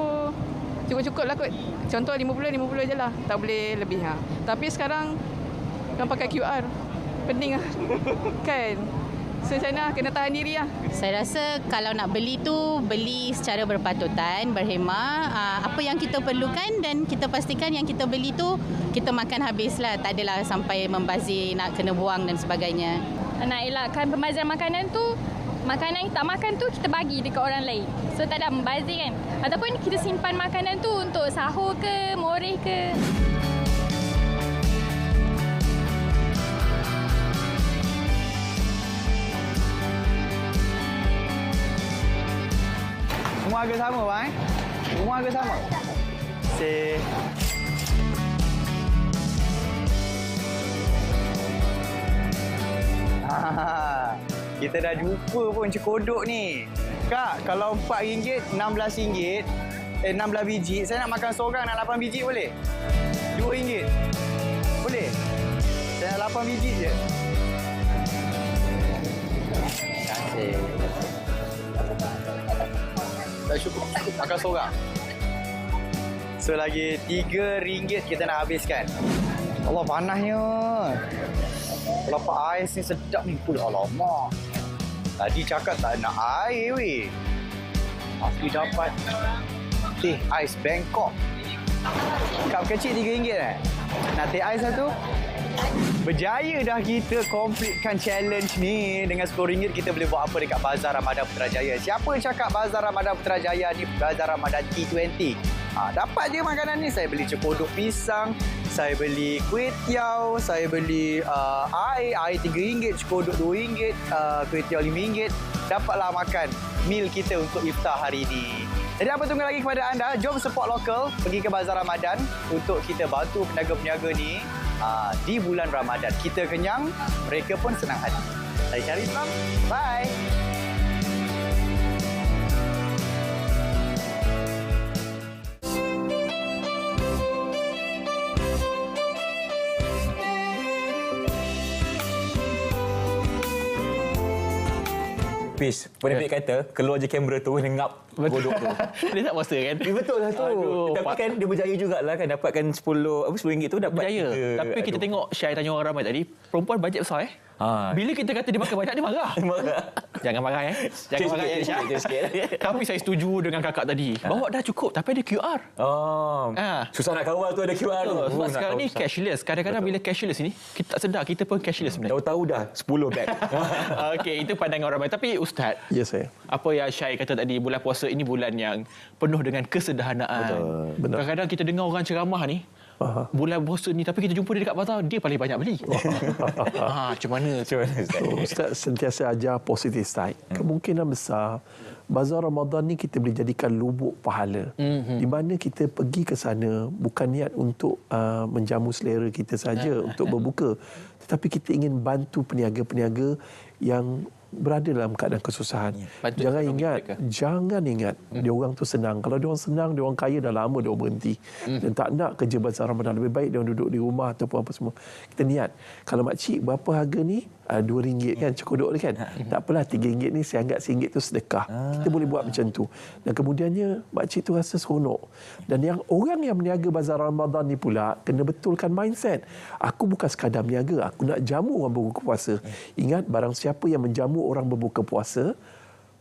[SPEAKER 14] cukup-cukup lah kot. Contoh 50 je lah. Tak boleh lebih. Tapi sekarang kan pakai QR. Pening lah. Kan? So macam mana? Kena tahan diri lah.
[SPEAKER 15] Saya rasa kalau nak beli tu, beli secara berpatutan, berhemah. Apa yang kita perlukan dan kita pastikan yang kita beli tu, kita makan habis lah. Tak adalah sampai membazir, nak kena buang dan sebagainya.
[SPEAKER 12] Nak elakkan pembaziran makanan tu, makanan yang tak makan tu kita bagi dekat orang lain. So tak ada membazir kan. Ataupun kita simpan makanan tu untuk sahur ke, moreh ke.
[SPEAKER 11] Rumah harga sama bang? Rumah harga sama? Kita dah jumpa pun cekodok ni. Kak, kalau RM4, RM16, 16 biji. Saya nak makan seorang nak 8 biji boleh? RM2. Boleh? Saya nak 8 biji je. Terima kasih. Tak cukup makan seorang. So lagi RM3 kita nak habiskan. Allah panasnya. Kelapa ais ni sedap ni. Alamak. Tadi cakap tak nak air weh. Tapi dapat teh ais Bangkok. Kap kecil RM3 Nak teh ais satu? Berjaya dah kita completekan challenge ni. Dengan RM10 kita boleh buat apa dekat Bazar Ramadan Putrajaya. Siapa cakap Bazar Ramadan Putrajaya ni Bazar Ramadan T20? Dapat je makanan ni. Saya beli cekodok pisang, saya beli kuih tiaw, saya beli air RM3, cekodok RM2, kuih tiaw RM5. Dapatlah makan meal kita untuk iftar hari ini. Jadi apa tunggu lagi kepada anda? Jom support lokal, pergi ke Bazar Ramadan untuk kita bantu peniaga-peniaga ni di bulan Ramadan. Kita kenyang, mereka pun senang hati. Saya Syarif Islam. Bye.
[SPEAKER 1] Pis, pendek kata, keluar je kamera tu, ngap kodok tu.
[SPEAKER 2] Dia tak puasa kan?
[SPEAKER 1] Betul lah tu.
[SPEAKER 2] Aduh,
[SPEAKER 1] tapi kan dia berjaya jugalah kan dapatkan RM10 tu dapat.
[SPEAKER 2] Berjaya. Tapi kita tengok Syai tanya orang ramai tadi, perempuan bajet besar Bila kita kata dia makan banyak, dia marah. Jangan marah Jangan marah ya Syai. Tapi saya setuju dengan kakak tadi. Bawa dah cukup tapi ada QR.
[SPEAKER 1] Susah nak kawal tu ada QR tu.
[SPEAKER 2] Sebab sekarang ni cashless. Kadang-kadang bila cashless ni, kita tak sedar kita pun cashless sebenarnya.
[SPEAKER 1] Tahu-tahu dah 10 beg.
[SPEAKER 2] Okey, itu pandangan orang ramai. Tapi Ustaz,
[SPEAKER 6] ya saya.
[SPEAKER 2] Apa yang Syai kata tadi, bulan puasa ini bulan yang penuh dengan kesederhanaan.
[SPEAKER 6] Betul.
[SPEAKER 2] Kadang-kadang kita dengar orang ceramah ni, bulan puasa ni tapi kita jumpa dia dekat pasar, dia paling banyak beli. Macam mana
[SPEAKER 6] Ustaz sentiasa ajar positive side. Kemungkinan besar Bazar Ramadan ni kita boleh jadikan lubuk pahala. Di mana kita pergi ke sana bukan niat untuk menjamu selera kita saja untuk berbuka, tetapi kita ingin bantu peniaga-peniaga yang berada dalam keadaan kesusahan. Jangan ingat dia orang tu senang. Kalau dia orang senang, dia orang kaya dah lama dia orang berhenti. Dan tak nak kerja Bazar Ramadan. Lebih baik dia orang duduk di rumah ataupun apa semua. Kita niat, kalau makcik berapa harga ni? RM2 kan cekodok ni kan. Tak apalah RM3 ni saya anggap RM1 tu sedekah. Kita boleh buat macam tu. Dan kemudiannya makcik tu rasa seronok. Dan yang orang yang berniaga Bazar Ramadan ni pula kena betulkan mindset. Aku bukan sekadar berniaga, aku nak jamu orang berbuka puasa. Ingat, barang siapa yang menjamu orang berbuka puasa,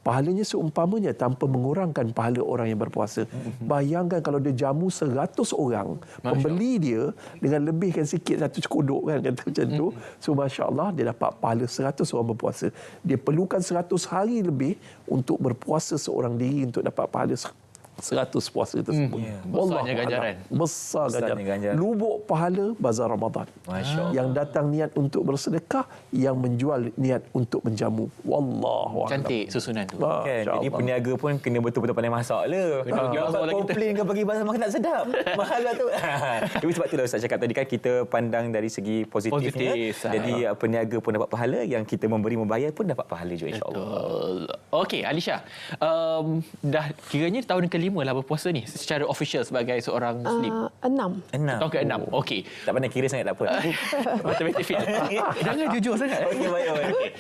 [SPEAKER 6] pahalanya seumpamanya tanpa mengurangkan pahala orang yang berpuasa. Bayangkan kalau dia jamu 100 orang, pembeli dia dengan lebihkan sikit satu cekodok kan, kata macam tu. So masya-Allah dia dapat pahala 100 orang berpuasa. Dia perlukan 100 hari lebih untuk berpuasa seorang diri untuk dapat pahala 100 puasa tersebut.
[SPEAKER 2] Besarnya ganjaran.
[SPEAKER 6] Besar ganjaran. Lubuk pahala Bazar Ramadan. Yang datang niat untuk bersedekah, yang menjual niat untuk menjamu. Wallahu a'lam.
[SPEAKER 2] Cantik susunan tu.
[SPEAKER 1] Jadi peniaga pun kena betul-betul pandai masak lah. Kalau komplain ke bagi bazar makan tak sedap. Mahal lah tu. Tapi sebab tu lah Ustaz cakap tadi kan, kita pandang dari segi positifnya. Jadi peniaga pun dapat pahala, yang kita memberi membayar pun dapat pahala juga insya-Allah.
[SPEAKER 2] Okey, Alisha. Dah kiranya tahun ke-5 lah berpuasa ni secara official sebagai seorang Muslim.
[SPEAKER 7] 6.
[SPEAKER 2] Tahun ke-6. Okey.
[SPEAKER 1] Tak pandai kira sangat tak apa.
[SPEAKER 2] Matematik fail. Jangan jujur sangat.
[SPEAKER 1] Okey, baik.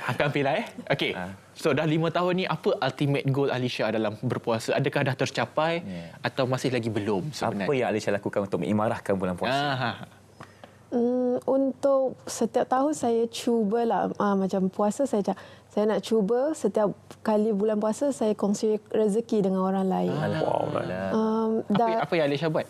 [SPEAKER 2] Akan pilih Okey. So dah 5 tahun ni, apa ultimate goal Alisha dalam berpuasa? Adakah dah tercapai atau masih lagi belum sebenarnya?
[SPEAKER 1] Apa yang Alisha lakukan untuk mengimarahkan bulan puasa?
[SPEAKER 7] Untuk setiap tahun saya cubalah macam puasa saya nak cuba setiap kali bulan puasa saya kongsi rezeki dengan orang lain.
[SPEAKER 2] Apa yang Alisha buat?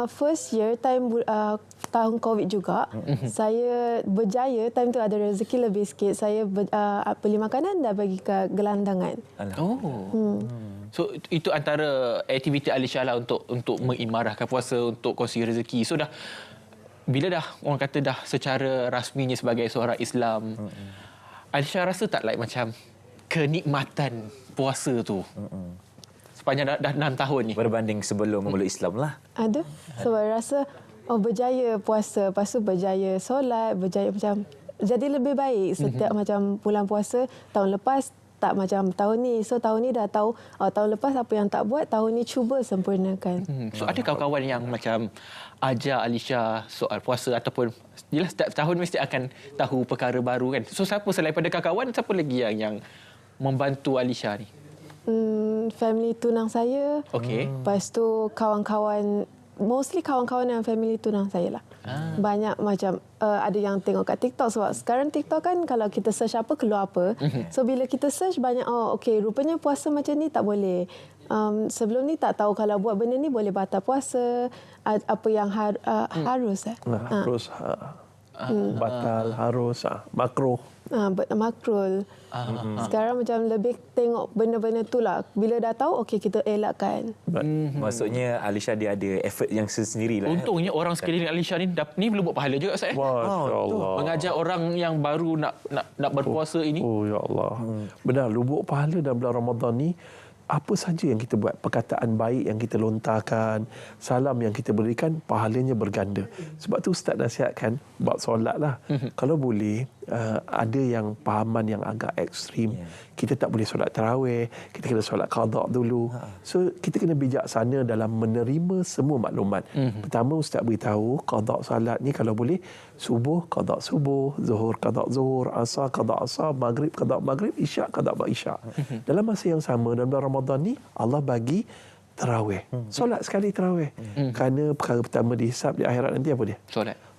[SPEAKER 7] First year tahun COVID juga, saya berjaya time tu ada rezeki lebih sikit. Saya beli makanan dan bagi ke gelandangan.
[SPEAKER 2] So itu antara aktiviti Alisha lah untuk mengimarahkan puasa, untuk kongsi rezeki. So dah bila dah orang kata dah secara rasminya sebagai seorang Islam, Alisha rasa tak macam kenikmatan puasa tu? Sepanjang dah 6 tahun ni.
[SPEAKER 5] Berbanding sebelum memeluk Islam lah.
[SPEAKER 7] Ada. Sebab rasa berjaya puasa, lepas tu berjaya solat, berjaya macam jadi lebih baik setiap macam bulan puasa. Tahun lepas tak macam tahun ni. So tahun ni dah tahu tahun lepas apa yang tak buat, tahun ni cuba sempurnakan.
[SPEAKER 2] So ada kawan-kawan yang macam ajar Alisha soal puasa ataupun jelas setiap tahun mesti akan tahu perkara baru kan. So siapa selain pada kawan, siapa lagi yang membantu Alisha ni?
[SPEAKER 7] Family tunang saya.
[SPEAKER 2] Okey.
[SPEAKER 7] Lepas tu kawan-kawan, mostly kawan-kawan yang family tunang saya lah. Banyak macam ada yang tengok kat TikTok, sebab sekarang TikTok kan kalau kita search apa keluar apa. So bila kita search banyak okey rupanya puasa macam ni tak boleh. Sebelum ni tak tahu kalau buat benda ni boleh batal puasa, apa yang harus
[SPEAKER 6] harus batal, harus makruh.
[SPEAKER 7] Makruh. Sekarang macam lebih tengok benda-benda tu lah. Bila dah tahu, okey kita elakkan.
[SPEAKER 5] Maksudnya Alisha dia ada effort yang sendiri lah.
[SPEAKER 2] Untungnya orang sekeliling Alisha ni boleh buat pahala juga Ustaz.
[SPEAKER 6] Masya Allah.
[SPEAKER 2] Mengajar orang yang baru nak berpuasa ini.
[SPEAKER 6] Oh ya Allah. Benar, lubuk pahala dalam bulan Ramadan ni, apa saja yang kita buat, perkataan baik yang kita lontarkan, salam yang kita berikan, pahalanya berganda. Sebab tu Ustaz nasihatkan buat solat lah. Kalau boleh, ada yang pahaman yang agak ekstrim. Kita tak boleh solat tarawih, kita kena solat qada dulu. So kita kena bijaksana dalam menerima semua maklumat. Pertama Ustaz beritahu qada solat ni kalau boleh subuh qada subuh, zuhur qada zuhur, asar qada asar, maghrib qada maghrib, isyak qada isyak. Dalam masa yang sama dalam bulan Ramadan ni Allah bagi tarawih. Solat sekali tarawih. Kerana perkara pertama dihisap di akhirat nanti apa dia?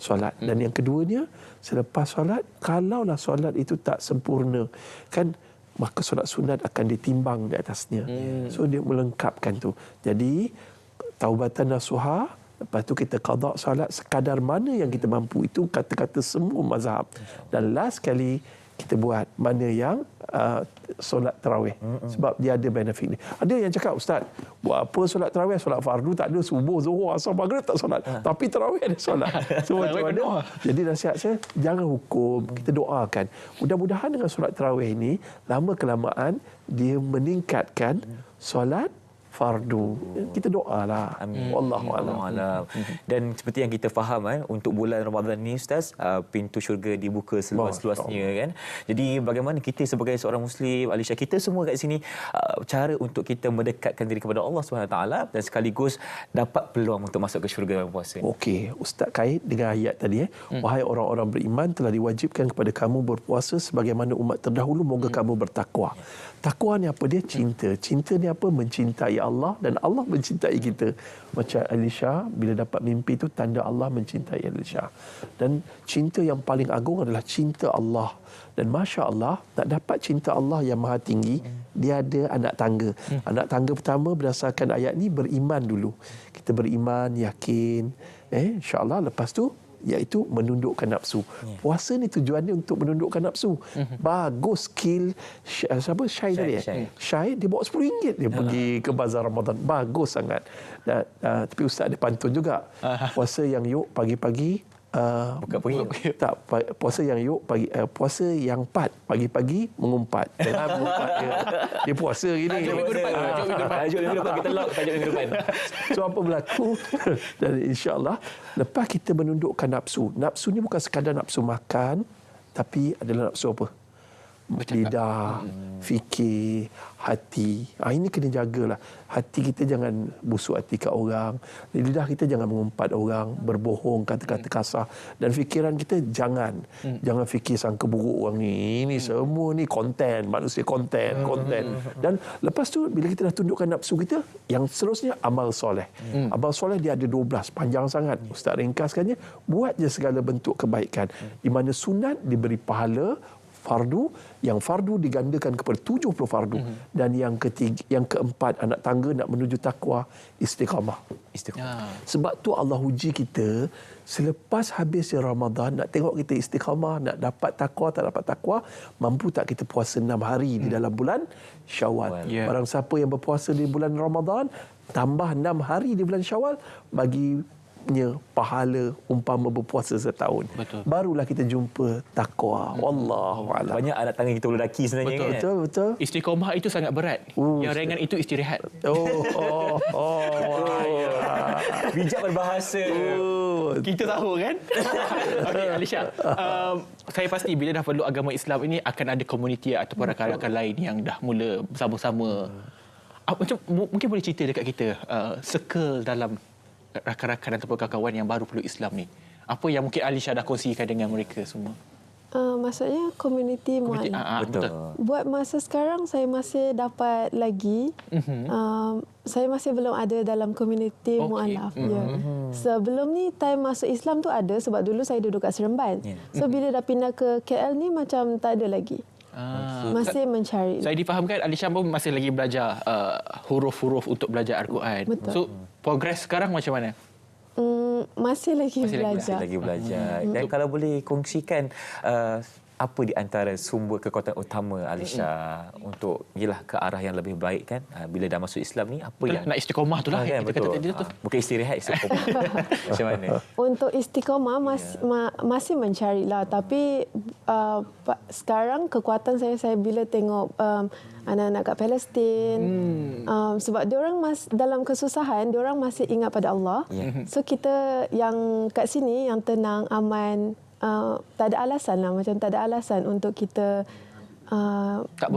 [SPEAKER 6] Solat. Dan yang keduanya, selepas solat, kalaulah solat itu tak sempurna, kan maka solat sunat akan ditimbang di atasnya. So dia melengkapkan tu. Jadi taubatan nasuha, lepas tu kita qada solat sekadar mana yang kita mampu. Itu kata-kata semua mazhab. Dan last kali kita buat mana yang solat tarawih. Sebab dia ada benefit ni. Ada yang cakap, Ustaz, buat apa solat tarawih? Solat fardu tak ada, subuh, zuhur, asar, maghrib tak solat. Tapi tarawih ada solat. So macam mana? Jadi nasihat saya, jangan hukum, kita doakan. Mudah-mudahan dengan solat tarawih ini, lama kelamaan dia meningkatkan solat fardu. Kita doalah. Wallahu a'lam.
[SPEAKER 5] Dan seperti yang kita faham untuk bulan Ramadan ni Ustaz, pintu syurga dibuka seluas-luasnya kan. Jadi bagaimana kita sebagai seorang Muslim, Alisha, kita semua kat sini, cara untuk kita mendekatkan diri kepada Allah SWT dan sekaligus dapat peluang untuk masuk ke syurga dalam puasa.
[SPEAKER 6] Okey, Ustaz kait dengan ayat tadi. Wahai orang-orang beriman, telah diwajibkan kepada kamu berpuasa sebagaimana umat terdahulu, moga kamu bertakwa. Takwa ni apa dia? Cinta. Cinta ni apa? Mencintai Allah dan Allah mencintai kita. Macam Alisha bila dapat mimpi itu tanda Allah mencintai Alisha. Dan cinta yang paling agung adalah cinta Allah. Dan Masya Allah, nak dapat cinta Allah yang maha tinggi, dia ada anak tangga. Anak tangga pertama berdasarkan ayat ni beriman dulu. Kita beriman, yakin. InsyaAllah lepas tu iaitu menundukkan nafsu. Puasa ni tujuannya untuk menundukkan nafsu. Bagus skill Syai tadi. Syai dia bawa RM10 dia pergi ke bazar Ramadan. Bagus sangat. Dan, tapi Ustaz ada pantun juga. Puasa yang yuk pagi-pagi
[SPEAKER 5] buka puing.
[SPEAKER 6] Tak, puasa yang yuk pagi, puasa yang pat pagi-pagi mengumpat. Jangan mengumpat dia puasa gini.
[SPEAKER 5] Tajuk minggu depan kita lock tajuk minggu depan.
[SPEAKER 6] So apa berlaku? Dan insya-Allah lepas kita menundukkan nafsu. Nafsu ni bukan sekadar nafsu makan, tapi adalah nafsu apa? Lidah, fikir, hati. Ini kena jagalah. Hati kita jangan busuk hati kat orang. Lidah kita jangan mengumpat orang, berbohong, kata-kata kasar. Dan fikiran kita jangan fikir sangka buruk orang ni. Ini semua ni konten, manusia konten. Dan lepas tu bila kita dah tundukkan nafsu kita, yang seterusnya amal soleh. Amal soleh dia ada 12, panjang sangat. Ustaz ringkaskannya, buat je segala bentuk kebaikan. Di mana sunat diberi pahala, fardu, yang fardu digandakan kepada 70 fardu. Dan yang keempat, anak tangga nak menuju takwa, istiqamah. Sebab tu Allah uji kita selepas habis Ramadan, nak tengok kita istiqamah, nak dapat takwa tak dapat takwa, mampu tak kita puasa 6 hari di dalam bulan Syawal. Barang siapa yang berpuasa di bulan Ramadan tambah 6 hari di bulan Syawal, bagi pahala umpama berpuasa setahun.
[SPEAKER 2] Betul.
[SPEAKER 6] Barulah kita jumpa takwa. Wallahu a'lam.
[SPEAKER 5] Banyak anak tangga kita lelaki sebenarnya kan.
[SPEAKER 6] Betul.
[SPEAKER 2] Istiqomah itu sangat berat. Yang ringan itu istirahat.
[SPEAKER 5] Bijak berbahasa.
[SPEAKER 2] Kita tahu kan? Okey, Alisha. Saya pasti bila dah peluk agama Islam ini akan ada komuniti ataupun rakan-rakan lain yang dah mula bersama-sama. Macam mungkin boleh cerita dekat kita circle dalam rakan-rakan ataupun kawan-kawan yang baru peluk Islam ni. Apa yang mungkin Alisha dah kongsikan dengan mereka semua?
[SPEAKER 7] Maksudnya komuniti mu'alaf.
[SPEAKER 2] Betul.
[SPEAKER 7] Buat masa sekarang saya masih dapat lagi. Saya masih belum ada dalam komuniti mu'alaf. Ya. Sebelum ni time masuk Islam tu ada sebab dulu saya duduk kat Seremban. So bila dah pindah ke KL ni macam tak ada lagi. Masih mencari.
[SPEAKER 2] Saya difahamkan Alisha pun masih lagi belajar huruf-huruf untuk belajar Al-Quran.
[SPEAKER 7] Betul.
[SPEAKER 2] So progres sekarang macam mana?
[SPEAKER 7] Masih lagi belajar.
[SPEAKER 5] Masih lagi belajar. Dan kalau boleh kongsikan apa di antara sumber kekuatan utama Alisha untuk ke arah yang lebih baik kan bila dah masuk Islam ni, apa yang
[SPEAKER 2] nak istiqomah tu lah
[SPEAKER 5] kan,
[SPEAKER 2] kita kata tadi tu.
[SPEAKER 5] Bukan istirahat, istiqomah. Macam mana?
[SPEAKER 7] Untuk istiqomah masih mencari lah, tapi sekarang kekuatan saya bila tengok anak-anak kat Palestin, sebab diorang dalam kesusahan diorang masih ingat pada Allah. So kita yang kat sini yang tenang, aman, tak ada alasan lah, macam tak ada alasan untuk kita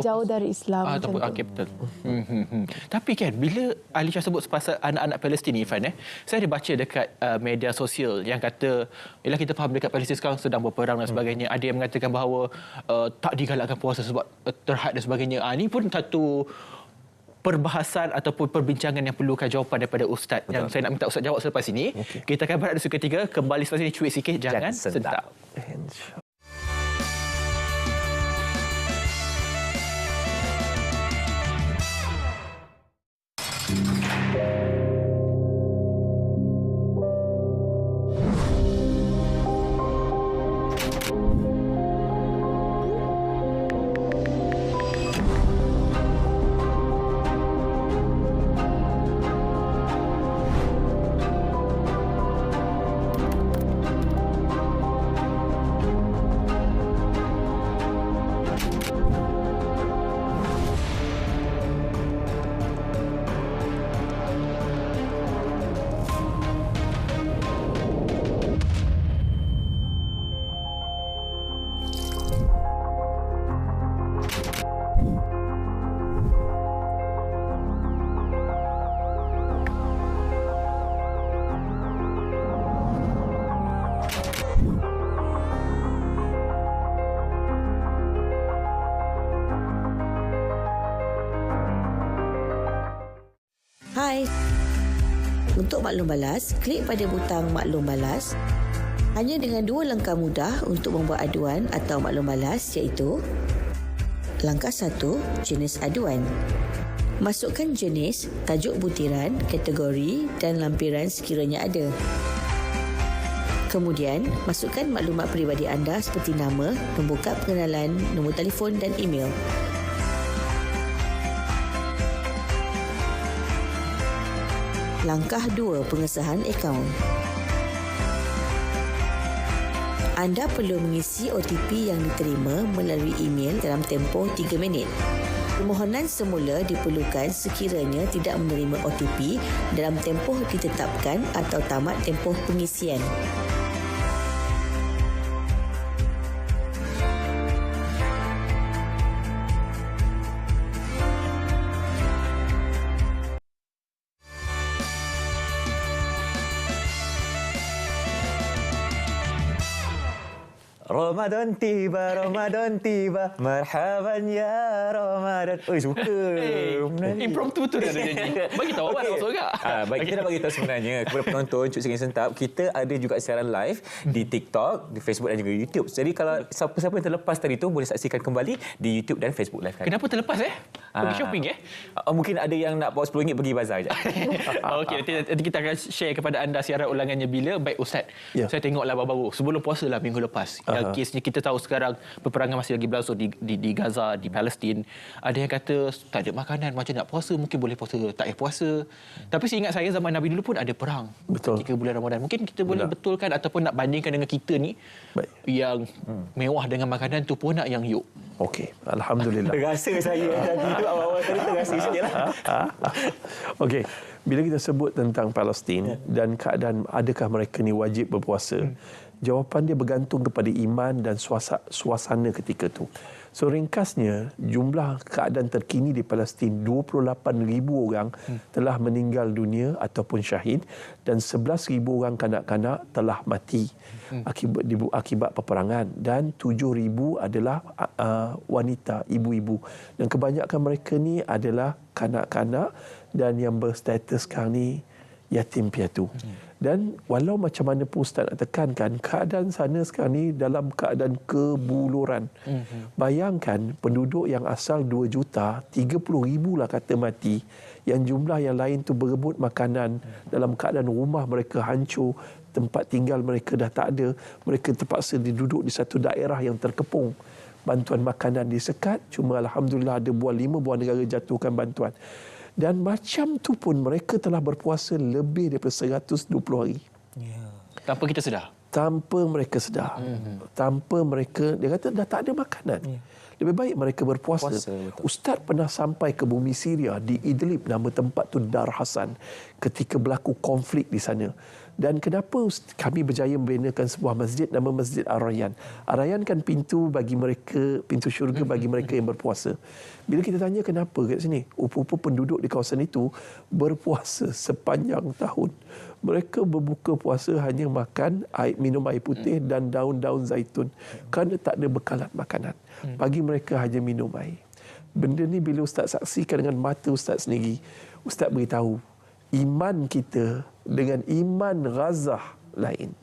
[SPEAKER 7] jauh dari Islam.
[SPEAKER 2] Okay, betul. Tapi kan bila Alisha sebut pasal anak-anak Palestin ni, Irfan, saya ada baca dekat media sosial yang kata, ialah kita faham dekat Palestin sekarang sedang berperang dan sebagainya. Ada yang mengatakan bahawa tak digalakkan puasa sebab terhad dan sebagainya. Ini pun satu perbahasan ataupun perbincangan yang perlukan jawapan daripada Ustaz. Betul. Yang saya nak minta Ustaz jawab selepas ini. Kita akan berehat seketika. Kembali selepas ini, cuit sikit. Jangan sentak.
[SPEAKER 16] Hai. Untuk maklum balas, klik pada butang maklum balas. Hanya dengan 2 langkah mudah untuk membuat aduan atau maklum balas, iaitu langkah 1, jenis aduan. Masukkan jenis, tajuk butiran, kategori dan lampiran sekiranya ada. Kemudian, masukkan maklumat peribadi anda seperti nama, nombor kad pengenalan, nombor telefon dan email. Langkah 2, pengesahan akaun. Anda perlu mengisi OTP yang diterima melalui email dalam tempoh 3 minit. Permohonan semula diperlukan sekiranya tidak menerima OTP dalam tempoh ditetapkan atau tamat tempoh pengisian.
[SPEAKER 5] Ramadan tiba, marhaban ya Ramadan. Oi, suka.
[SPEAKER 2] Impromptu betul dah nyanyi. Bagi tahu awak nak masuk enggak?
[SPEAKER 5] Baik, kita nak bagi tahu sebenarnya kepada penonton Cuit Sikit Sentap, kita ada juga siaran live di TikTok, di Facebook dan juga YouTube. Jadi kalau siapa-siapa yang terlepas tadi tu boleh saksikan kembali di YouTube dan Facebook live kami.
[SPEAKER 2] Kenapa terlepas Pergi shopping
[SPEAKER 5] Mungkin ada yang nak bawa RM10 pergi bazar je.
[SPEAKER 2] Okey, nanti kita akan share kepada anda siaran ulangannya bila. Baik Ustaz, saya tengoklah baru-baru sebelum puasa lah minggu lepas. Yang kesnya kita tahu sekarang peperangan masih lagi berlangsung di Gaza, di Palestin. Ada yang kata tak ada makanan, macam nak puasa, mungkin boleh puasa, tak payah puasa. Tapi seingat saya zaman Nabi dulu pun ada perang.
[SPEAKER 6] Betul.
[SPEAKER 2] Ketika bulan Ramadan. Mungkin kita boleh betulkan ataupun nak bandingkan dengan kita ni yang mewah dengan makanan tu pun nak yang yuk.
[SPEAKER 6] Okey, alhamdulillah.
[SPEAKER 5] Terasa saya itu awal-awal tadi terasa sikitlah.
[SPEAKER 6] Okey, bila kita sebut tentang Palestin dan keadaan adakah mereka ni wajib berpuasa, jawapan dia bergantung kepada iman dan suasana ketika tu. So ringkasnya, jumlah keadaan terkini di Palestin 28,000 orang telah meninggal dunia ataupun syahid dan 11,000 orang kanak-kanak telah mati akibat peperangan dan 7,000 adalah wanita, ibu-ibu. Dan kebanyakan mereka ni adalah kanak-kanak dan yang berstatus sekarang ni yatim piatu. Dan walau macam mana pun Ustaz nak tekankan, keadaan sana sekarang ni dalam keadaan kebuluran. Bayangkan penduduk yang asal 2 juta, 30,000 lah kata mati. Yang jumlah yang lain tu berebut makanan dalam keadaan rumah mereka hancur, tempat tinggal mereka dah tak ada. Mereka terpaksa duduk di satu daerah yang terkepung. Bantuan makanan disekat, cuma alhamdulillah ada 5 buah negara jatuhkan bantuan. Dan macam tu pun mereka telah berpuasa lebih daripada 120 hari.
[SPEAKER 2] Tanpa kita sedar?
[SPEAKER 6] Tanpa mereka sedar. Tanpa mereka, dia kata dah tak ada makanan. Lebih baik mereka berpuasa. Ustaz pernah sampai ke bumi Syria, di Idlib, nama tempat tu Dar Hasan, ketika berlaku konflik di sana. Dan kenapa kami berjaya membinakan sebuah masjid nama Masjid Ar-Rayyan. Ar-Rayyan kan pintu bagi mereka, pintu syurga bagi mereka yang berpuasa. Bila kita tanya kenapa kat sini, rupa-rupa penduduk di kawasan itu berpuasa sepanjang tahun. Mereka berbuka puasa hanya makan minum air putih dan daun-daun zaitun kerana tak ada bekalan makanan. Bagi mereka hanya minum air. Benda ni bila Ustaz saksikan dengan mata Ustaz sendiri, Ustaz beritahu iman kita dengan iman Gaza lain.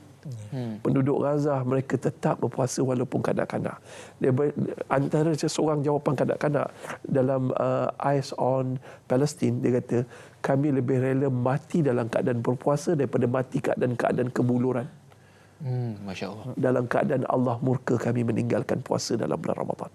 [SPEAKER 6] Penduduk Gaza mereka tetap berpuasa walaupun kanak-kanak. Antara seorang jawapan kanak-kanak dalam Eyes on Palestine, dia kata kami lebih rela mati dalam keadaan berpuasa daripada mati keadaan kebuluran.
[SPEAKER 2] Masya Allah.
[SPEAKER 6] Dalam keadaan Allah murka kami meninggalkan puasa dalam bulan Ramadan.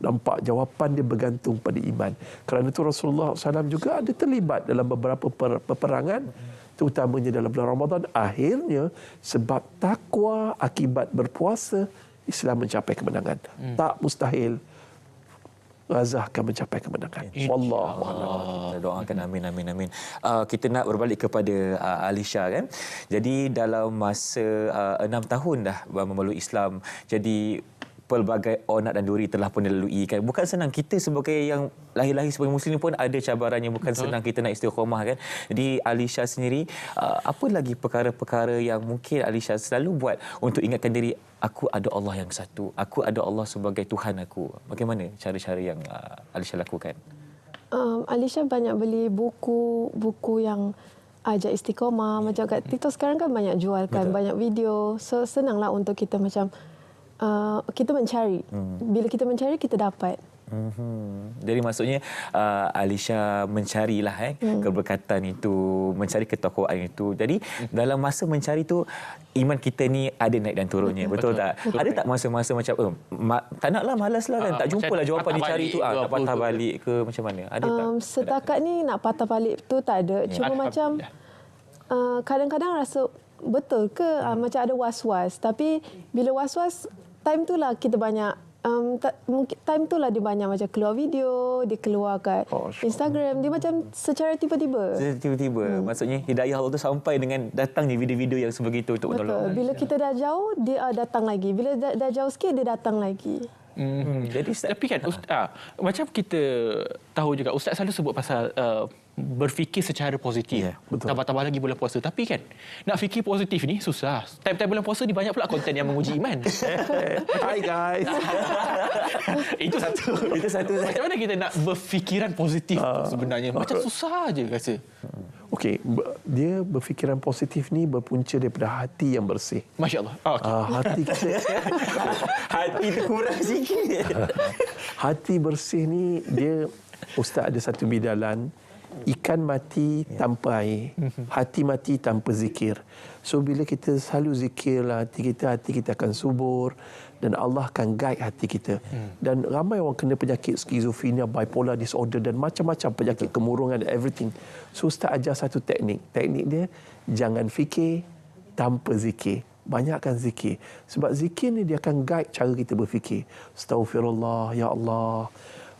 [SPEAKER 6] Nampak jawapan dia bergantung pada iman. Kerana itu Rasulullah SAW juga ada terlibat dalam beberapa peperangan, terutamanya dalam bulan Ramadan. Akhirnya sebab takwa akibat berpuasa, Islam mencapai kemenangan. Tak mustahil Gaza akan mencapai kemenangan. Wallahu a'lam.
[SPEAKER 5] Doakan amin. Kita nak berbalik kepada Alisha kan. Jadi dalam masa 6 tahun dah memeluk Islam. Jadi pelbagai onak dan duri telah pun dilalui kan. Bukan senang kita sebagai yang lahir-lahir sebagai Muslim pun ada cabarannya, bukan senang kita nak istiqamah kan. Jadi Alisha sendiri, apa lagi perkara-perkara yang mungkin Alisha selalu buat untuk ingatkan diri, aku ada Allah yang satu, aku ada Allah sebagai Tuhan aku. Bagaimana cara-cara yang Alisha lakukan?
[SPEAKER 7] Alisha banyak beli buku yang ajak istiqamah. Macam kat TikTok sekarang kan banyak jual kan, banyak video. So senanglah untuk kita macam kita mencari. Bila kita mencari, kita dapat.
[SPEAKER 5] Jadi maksudnya Alisha mencarilah keberkatan itu, mencari ketakwaan itu. Jadi dalam masa mencari tu, iman kita ni ada naik dan turunnya. Betul tak? Ada tak masa-masa macam tak naklah, malaslah kan, tak jumpalah jawapan dicari tu, nak patah balik ke macam mana? Ada tak?
[SPEAKER 7] Setakat ni nak patah balik tu tak ada. Cuma macam kadang-kadang rasa betul ke macam ada was-was. Tapi bila was-was, time tu lah kita banyak time tu lah dia banyak macam keluar video, dia keluar kat Instagram, dia macam secara tiba-tiba.
[SPEAKER 5] Maksudnya hidayah Allah tu sampai dengan datangnya video-video yang sebegitu untuk menolong.
[SPEAKER 7] Bila kita dah jauh, dia datang lagi. Bila dah jauh sikit, dia datang lagi.
[SPEAKER 2] Jadi tapi kan macam kita tahu juga Ustaz selalu sebut pasal berfikir secara positif. Tambah-tambah lagi bulan puasa. Tapi kan nak fikir positif ni susah. Time-time bulan puasa ni banyak pula konten yang menguji iman.
[SPEAKER 6] Hi guys.
[SPEAKER 2] Itu satu. Macam mana kita nak berfikiran positif sebenarnya? Macam susah je rasa.
[SPEAKER 6] Okey, dia berfikiran positif ni berpunca daripada hati yang bersih.
[SPEAKER 2] Masya Allah.
[SPEAKER 6] Hati kita
[SPEAKER 5] hati tu kurang sikit.
[SPEAKER 6] Hati bersih ni dia Ustaz ada satu bidalan, ikan mati tanpa air, hati mati tanpa zikir. So bila kita selalu zikirlah hati kita akan subur dan Allah akan guide hati kita. Dan ramai orang kena penyakit skizofrenia, bipolar disorder dan macam-macam penyakit kemurungan, everything. So Ustaz ajar satu teknik. Teknik dia, jangan fikir tanpa zikir. Banyakkan zikir. Sebab zikir ni dia akan guide cara kita berfikir. Astaghfirullah, ya Allah.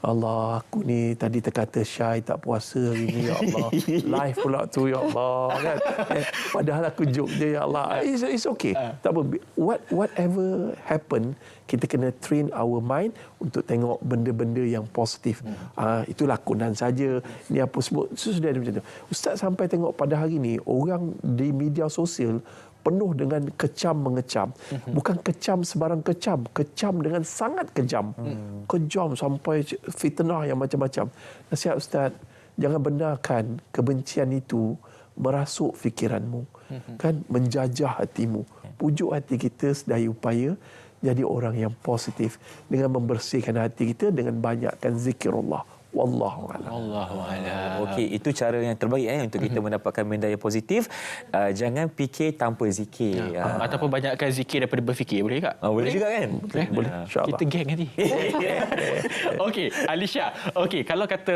[SPEAKER 6] Allah, aku ni tadi terkata Syai tak puasa hari ni, ya Allah. Live pula tu, ya Allah. Kan? Padahal aku joke je, ya Allah. It's okay. Tak apa. Whatever happen, kita kena train our mind untuk tengok benda-benda yang positif. Itu lakonan saja. Ni apa sebut. Sudah ada macam tu. Ustaz sampai tengok pada hari ni, orang di media sosial penuh dengan kecam mengecam. Bukan kecam sebarang kecam, kecam dengan sangat kejam. Kejam sampai fitnah yang macam-macam. Nasihat Ustaz, jangan benarkan kebencian itu merasuk fikiranmu. Kan, menjajah hatimu. Pujuk hati kita sedaya upaya jadi orang yang positif dengan membersihkan hati kita dengan banyakkan zikirullah. Wallahu a'lam.
[SPEAKER 2] Wallahu a'lam.
[SPEAKER 5] Okey, itu cara yang terbaik untuk kita mendapatkan benda yang positif. Jangan fikir tanpa zikir.
[SPEAKER 2] Ataupun banyakkan zikir daripada berfikir, boleh tak?
[SPEAKER 5] Boleh juga kan?
[SPEAKER 6] Boleh. InsyaAllah.
[SPEAKER 2] Kita geng nanti. Okey, Alisha. Okey, kalau kata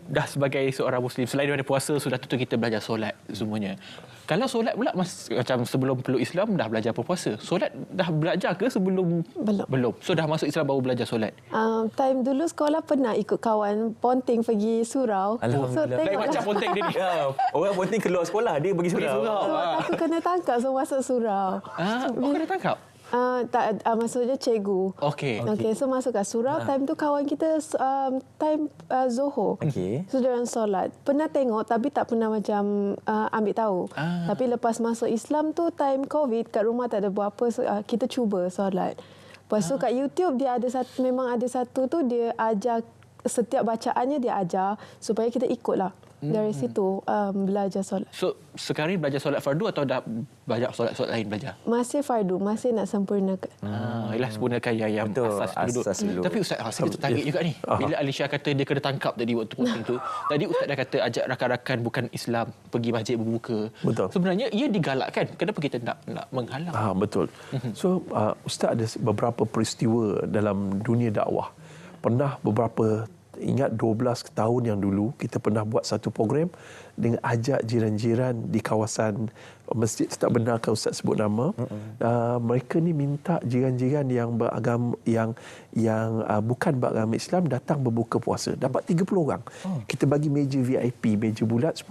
[SPEAKER 2] dah sebagai seorang Muslim, selain daripada puasa, sudah tentu kita belajar solat semuanya. Kalau solat pula macam sebelum peluk Islam dah belajar berpuasa. Solat dah belajar ke sebelum? Belum. So dah masuk Islam baru belajar solat.
[SPEAKER 7] Time dulu sekolah pernah ikut kawan ponting pergi surau.
[SPEAKER 5] Alhamdulillah.
[SPEAKER 7] So,
[SPEAKER 2] Lain macam ponting dia ni.
[SPEAKER 5] Orang ponting keluar sekolah, dia pergi surau.
[SPEAKER 7] So, aku kena tangkap masuk surau.
[SPEAKER 2] Kena tangkap?
[SPEAKER 7] Maksudnya cikgu.
[SPEAKER 2] Okey.
[SPEAKER 7] So masuk kat surau. Time tu kawan kita time Zohor. So diorang solat. Pernah tengok tapi tak pernah macam ambil tahu. Tapi lepas masuk Islam tu time COVID kat rumah tak ada buat apa. So, kita cuba solat. Lepas tu kat YouTube dia ada satu, memang ada satu tu dia ajar setiap bacaannya dia ajar supaya kita ikutlah. Dari situ belajar solat.
[SPEAKER 2] So sekarang ni belajar solat fardu atau dah banyak solat-solat lain belajar?
[SPEAKER 7] Masih fardu, masih nak sempurnakan.
[SPEAKER 2] Ialah sempurnakan yang asas dulu. Tapi Ustaz, saya tertarik juga ni. Bila Alisha kata dia kena tangkap tadi waktu posting tu. Tadi Ustaz dah kata ajak rakan-rakan bukan Islam pergi masjid berbuka.
[SPEAKER 6] Betul.
[SPEAKER 2] Sebenarnya ia digalakkan. Kenapa kita nak menghalang?
[SPEAKER 6] Betul. So Ustaz ada beberapa peristiwa dalam dunia dakwah. Pernah ingat 12 tahun yang dulu kita pernah buat satu program dengan ajak jiran-jiran di kawasan masjid, tak benarkan Ustaz sebut nama. Mereka ni minta jiran-jiran yang beragama yang bukan beragama Islam datang berbuka puasa. Dapat 30 orang. Kita bagi meja VIP, meja bulat 10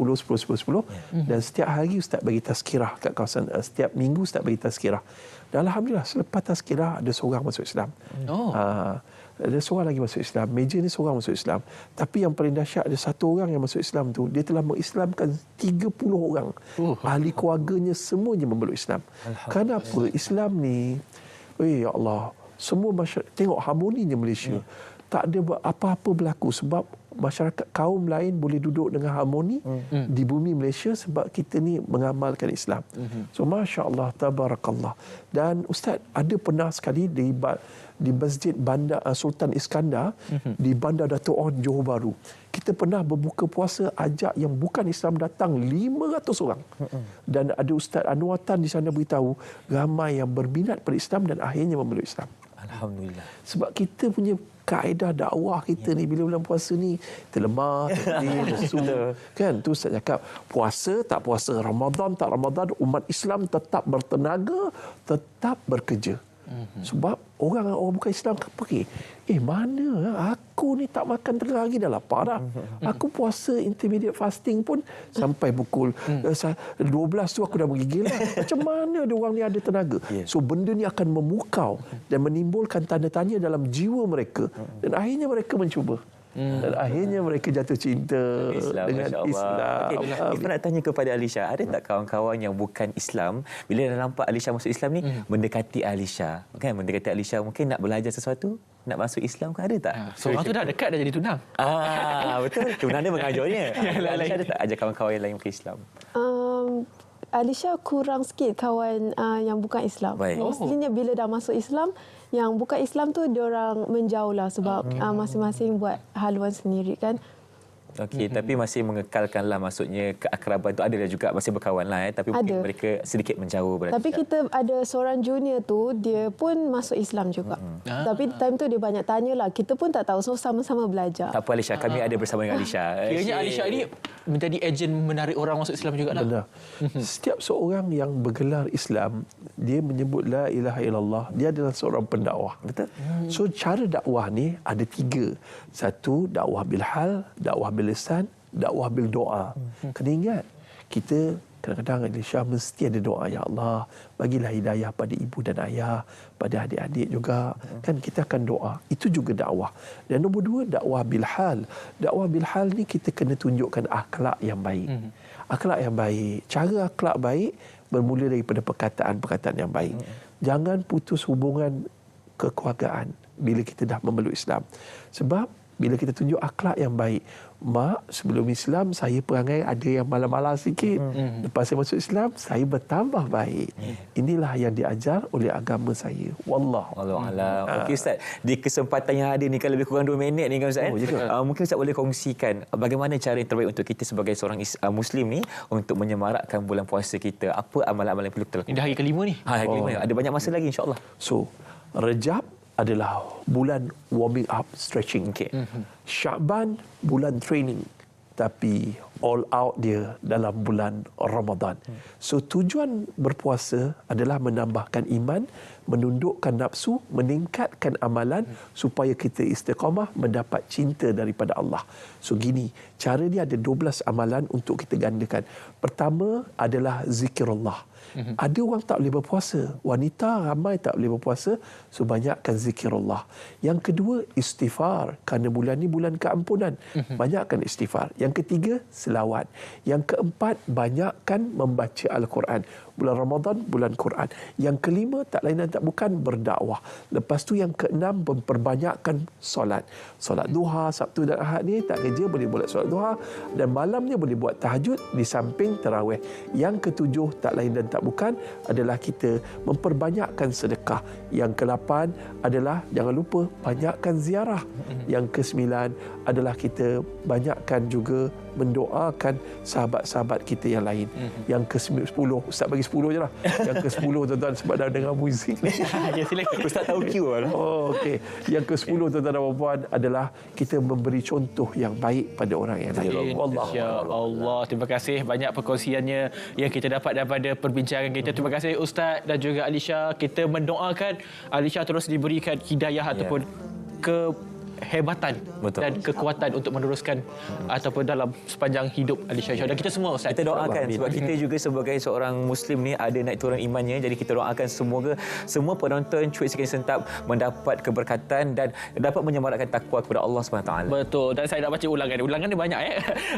[SPEAKER 6] dan setiap hari Ustaz bagi tazkirah kat kawasan, setiap minggu Ustaz bagi tazkirah. Dan alhamdulillah selepas tazkirah ada seorang masuk Islam. Ada seorang lagi masuk Islam. Meja ni seorang masuk Islam. Tapi yang paling dahsyat ada satu orang yang masuk Islam tu, dia telah mengislamkan 30 orang. Ahli keluarganya semuanya memeluk Islam. Kenapa? Islam ni, ya Allah, semua masyarakat, tengok harmoninya Malaysia. Tak ada apa-apa berlaku sebab masyarakat kaum lain boleh duduk dengan harmoni di bumi Malaysia sebab kita ni mengamalkan Islam. So masya-Allah, tabarakallah. Dan Ustaz ada pernah sekali di Masjid Bandar Sultan Iskandar di Bandar Dato' On Johor Bahru. Kita pernah berbuka puasa ajak yang bukan Islam datang 500 orang. Dan ada Ustaz Anwar Tan di sana beritahu ramai yang berminat pada Islam dan akhirnya memeluk Islam.
[SPEAKER 5] Alhamdulillah.
[SPEAKER 6] Sebab kita punya kaedah dakwah kita ni bila bulan puasa ni terlemah, lesu. Kan tu Ustaz cakap puasa tak puasa, Ramadan tak Ramadan, umat Islam tetap bertenaga, tetap bekerja. Sebab orang bukan Islam pergi, mana aku ni tak makan tengah hari dah lapar dah. Aku puasa intermediate fasting pun sampai pukul 12 tu aku dah menggigil lah. Macam mana dia orang ni ada tenaga? So benda ni akan memukau dan menimbulkan tanda tanya dalam jiwa mereka dan akhirnya mereka mencuba. Dan akhirnya mereka jatuh cinta dengan Islam.
[SPEAKER 5] Kita nak tanya kepada Alisha, ada tak kawan-kawan yang bukan Islam bila dah nampak Alisha masuk Islam ni mendekati Alisha, kan, mendekati Alisha mungkin nak belajar sesuatu, nak masuk Islam, kan, ada tak?
[SPEAKER 2] Seorang tu dah dekat dah jadi tunang.
[SPEAKER 5] Betul. Tunang dia mengajarnya. Alisha ada tak ajak kawan-kawan yang lain ke Islam?
[SPEAKER 7] Alisha kurang sikit kawan yang bukan Islam.
[SPEAKER 5] Baik.
[SPEAKER 7] Mestinya bila dah masuk Islam, yang bukan Islam tu diorang menjauh lah sebab masing-masing buat haluan sendiri kan.
[SPEAKER 5] Okey, tapi masih mengekalkanlah maksudnya keakraban tu, adalah juga masih berkawan lah tapi mungkin mereka sedikit menjauh berarti.
[SPEAKER 7] Tapi kita ada seorang junior tu, dia pun masuk Islam juga. Tapi time tu dia banyak tanyalah, kita pun tak tahu, so sama-sama belajar.
[SPEAKER 5] Tak apa Alisha, kami ada bersama dengan Alisha.
[SPEAKER 2] Kiranya Alisha ni menjadi ejen menarik orang masuk Islam jugalah.
[SPEAKER 6] Benar. Setiap seorang yang bergelar Islam, dia menyebut la ilaha illallah, dia adalah seorang pendakwah.
[SPEAKER 5] Betul.
[SPEAKER 6] So cara dakwah ni ada 3. Satu, dakwah bil hal, dakwah bil lisan, dakwah bil doa. Kena ingat, kita kadang-kadang Alisha mesti ada doa, ya Allah bagilah hidayah pada ibu dan ayah, pada adik-adik juga. Kan kita akan doa. Itu juga dakwah. Dan nombor 2, dakwah bil hal. Dakwah bil hal ni kita kena tunjukkan akhlak yang baik. Akhlak yang baik. Cara akhlak baik bermula daripada perkataan-perkataan yang baik. Jangan putus hubungan kekeluargaan bila kita dah memeluk Islam. Sebab bila kita tunjuk akhlak yang baik, mak sebelum Islam saya perangai ada yang malas-malas sikit. Lepas saya masuk Islam, saya bertambah baik. Inilah yang diajar oleh agama saya. Wallahu
[SPEAKER 5] a'lam. Okey Ustaz, di kesempatan yang ada ni kan lebih kurang 2 minit ni kan Ustaz. Mungkin Ustaz boleh kongsikan bagaimana cara yang terbaik untuk kita sebagai seorang Muslim ni untuk menyemarakkan bulan puasa kita. Apa amalan-amalan yang perlu kita lakukan?
[SPEAKER 2] Ini dah hari kelima ni.
[SPEAKER 5] Hari kelima. Ada banyak masa lagi insya-Allah.
[SPEAKER 6] So, Rajab adalah bulan warming up, stretching. Sya'ban bulan training, tapi all out dia dalam bulan Ramadan. So tujuan berpuasa adalah menambahkan iman, menundukkan nafsu, meningkatkan amalan supaya kita istiqamah mendapat cinta daripada Allah. So gini, cara dia ada 12 amalan untuk kita gandakan. Pertama adalah zikirullah. Ada orang tak boleh berpuasa, wanita ramai tak boleh berpuasa, so banyakkan zikirullah. Yang kedua, istighfar, kerana bulan ni bulan keampunan. Banyakkan istighfar. Yang ketiga, selawat. Yang keempat, banyakkan membaca Al-Quran. Bulan Ramadan, bulan Quran. Yang kelima, tak lain dan tak bukan, berdakwah. Lepas tu yang keenam, memperbanyakkan solat. Solat duha, Sabtu dan Ahad ni tak kerja, boleh buat solat duha. Dan malamnya boleh buat tahajud di samping tarawih. Yang ketujuh, tak lain dan tak bukan, adalah kita memperbanyakkan sedekah. Yang ke-8 adalah jangan lupa banyakkan ziarah. Yang ke-9 adalah kita banyakkan juga mendoakan sahabat-sahabat kita yang lain. Yang ke-10, Ustaz bagi 10 je lah. Yang ke-10 tuan-tuan, sebab dah dengar muzik ni.
[SPEAKER 2] Ya, silakan.
[SPEAKER 5] Ustaz tahu cue lah.
[SPEAKER 6] Oh, okey. Yang ke-10 tuan-tuan dan puan adalah kita memberi contoh yang baik pada orang yang lain.
[SPEAKER 2] Allah. Terima kasih banyak perkongsiannya yang kita dapat daripada perbincangan kita. Terima kasih Ustaz dan juga Alisha. Kita mendoakan Alisha terus diberikan hidayah ataupun kehebatan dan kekuatan untuk meneruskan ataupun dalam sepanjang hidup Alisha. Dan kita semua Ustaz,
[SPEAKER 5] kita doakan sebab kita juga sebagai seorang Muslim ni ada naik turun imannya. Jadi kita doakan semoga semua penonton Cuit Sekali Sentap mendapat keberkatan dan dapat menyemarakkan takwa kepada Allah SWT.
[SPEAKER 2] Betul. Dan saya nak baca ulangan. Ulangan ni banyak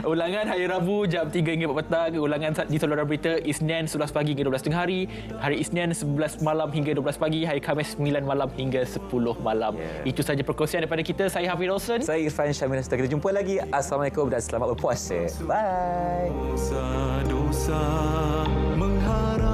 [SPEAKER 2] Ulangan hari Rabu jam 3 hingga 4 petang. Ulangan di Saluran Berita Isnin 11 pagi hingga 12 tengah hari. Hari Isnin 11 malam hingga 12 pagi. Hari Khamis 9 malam hingga 10 malam. Itu saja perkongsian daripada kita. Saya Hafiz Olsen.
[SPEAKER 5] Saya Irfan Syamil. Kita jumpa lagi. Assalamualaikum dan selamat berpuasa. Bye.
[SPEAKER 8] Dosa-dosa mengharap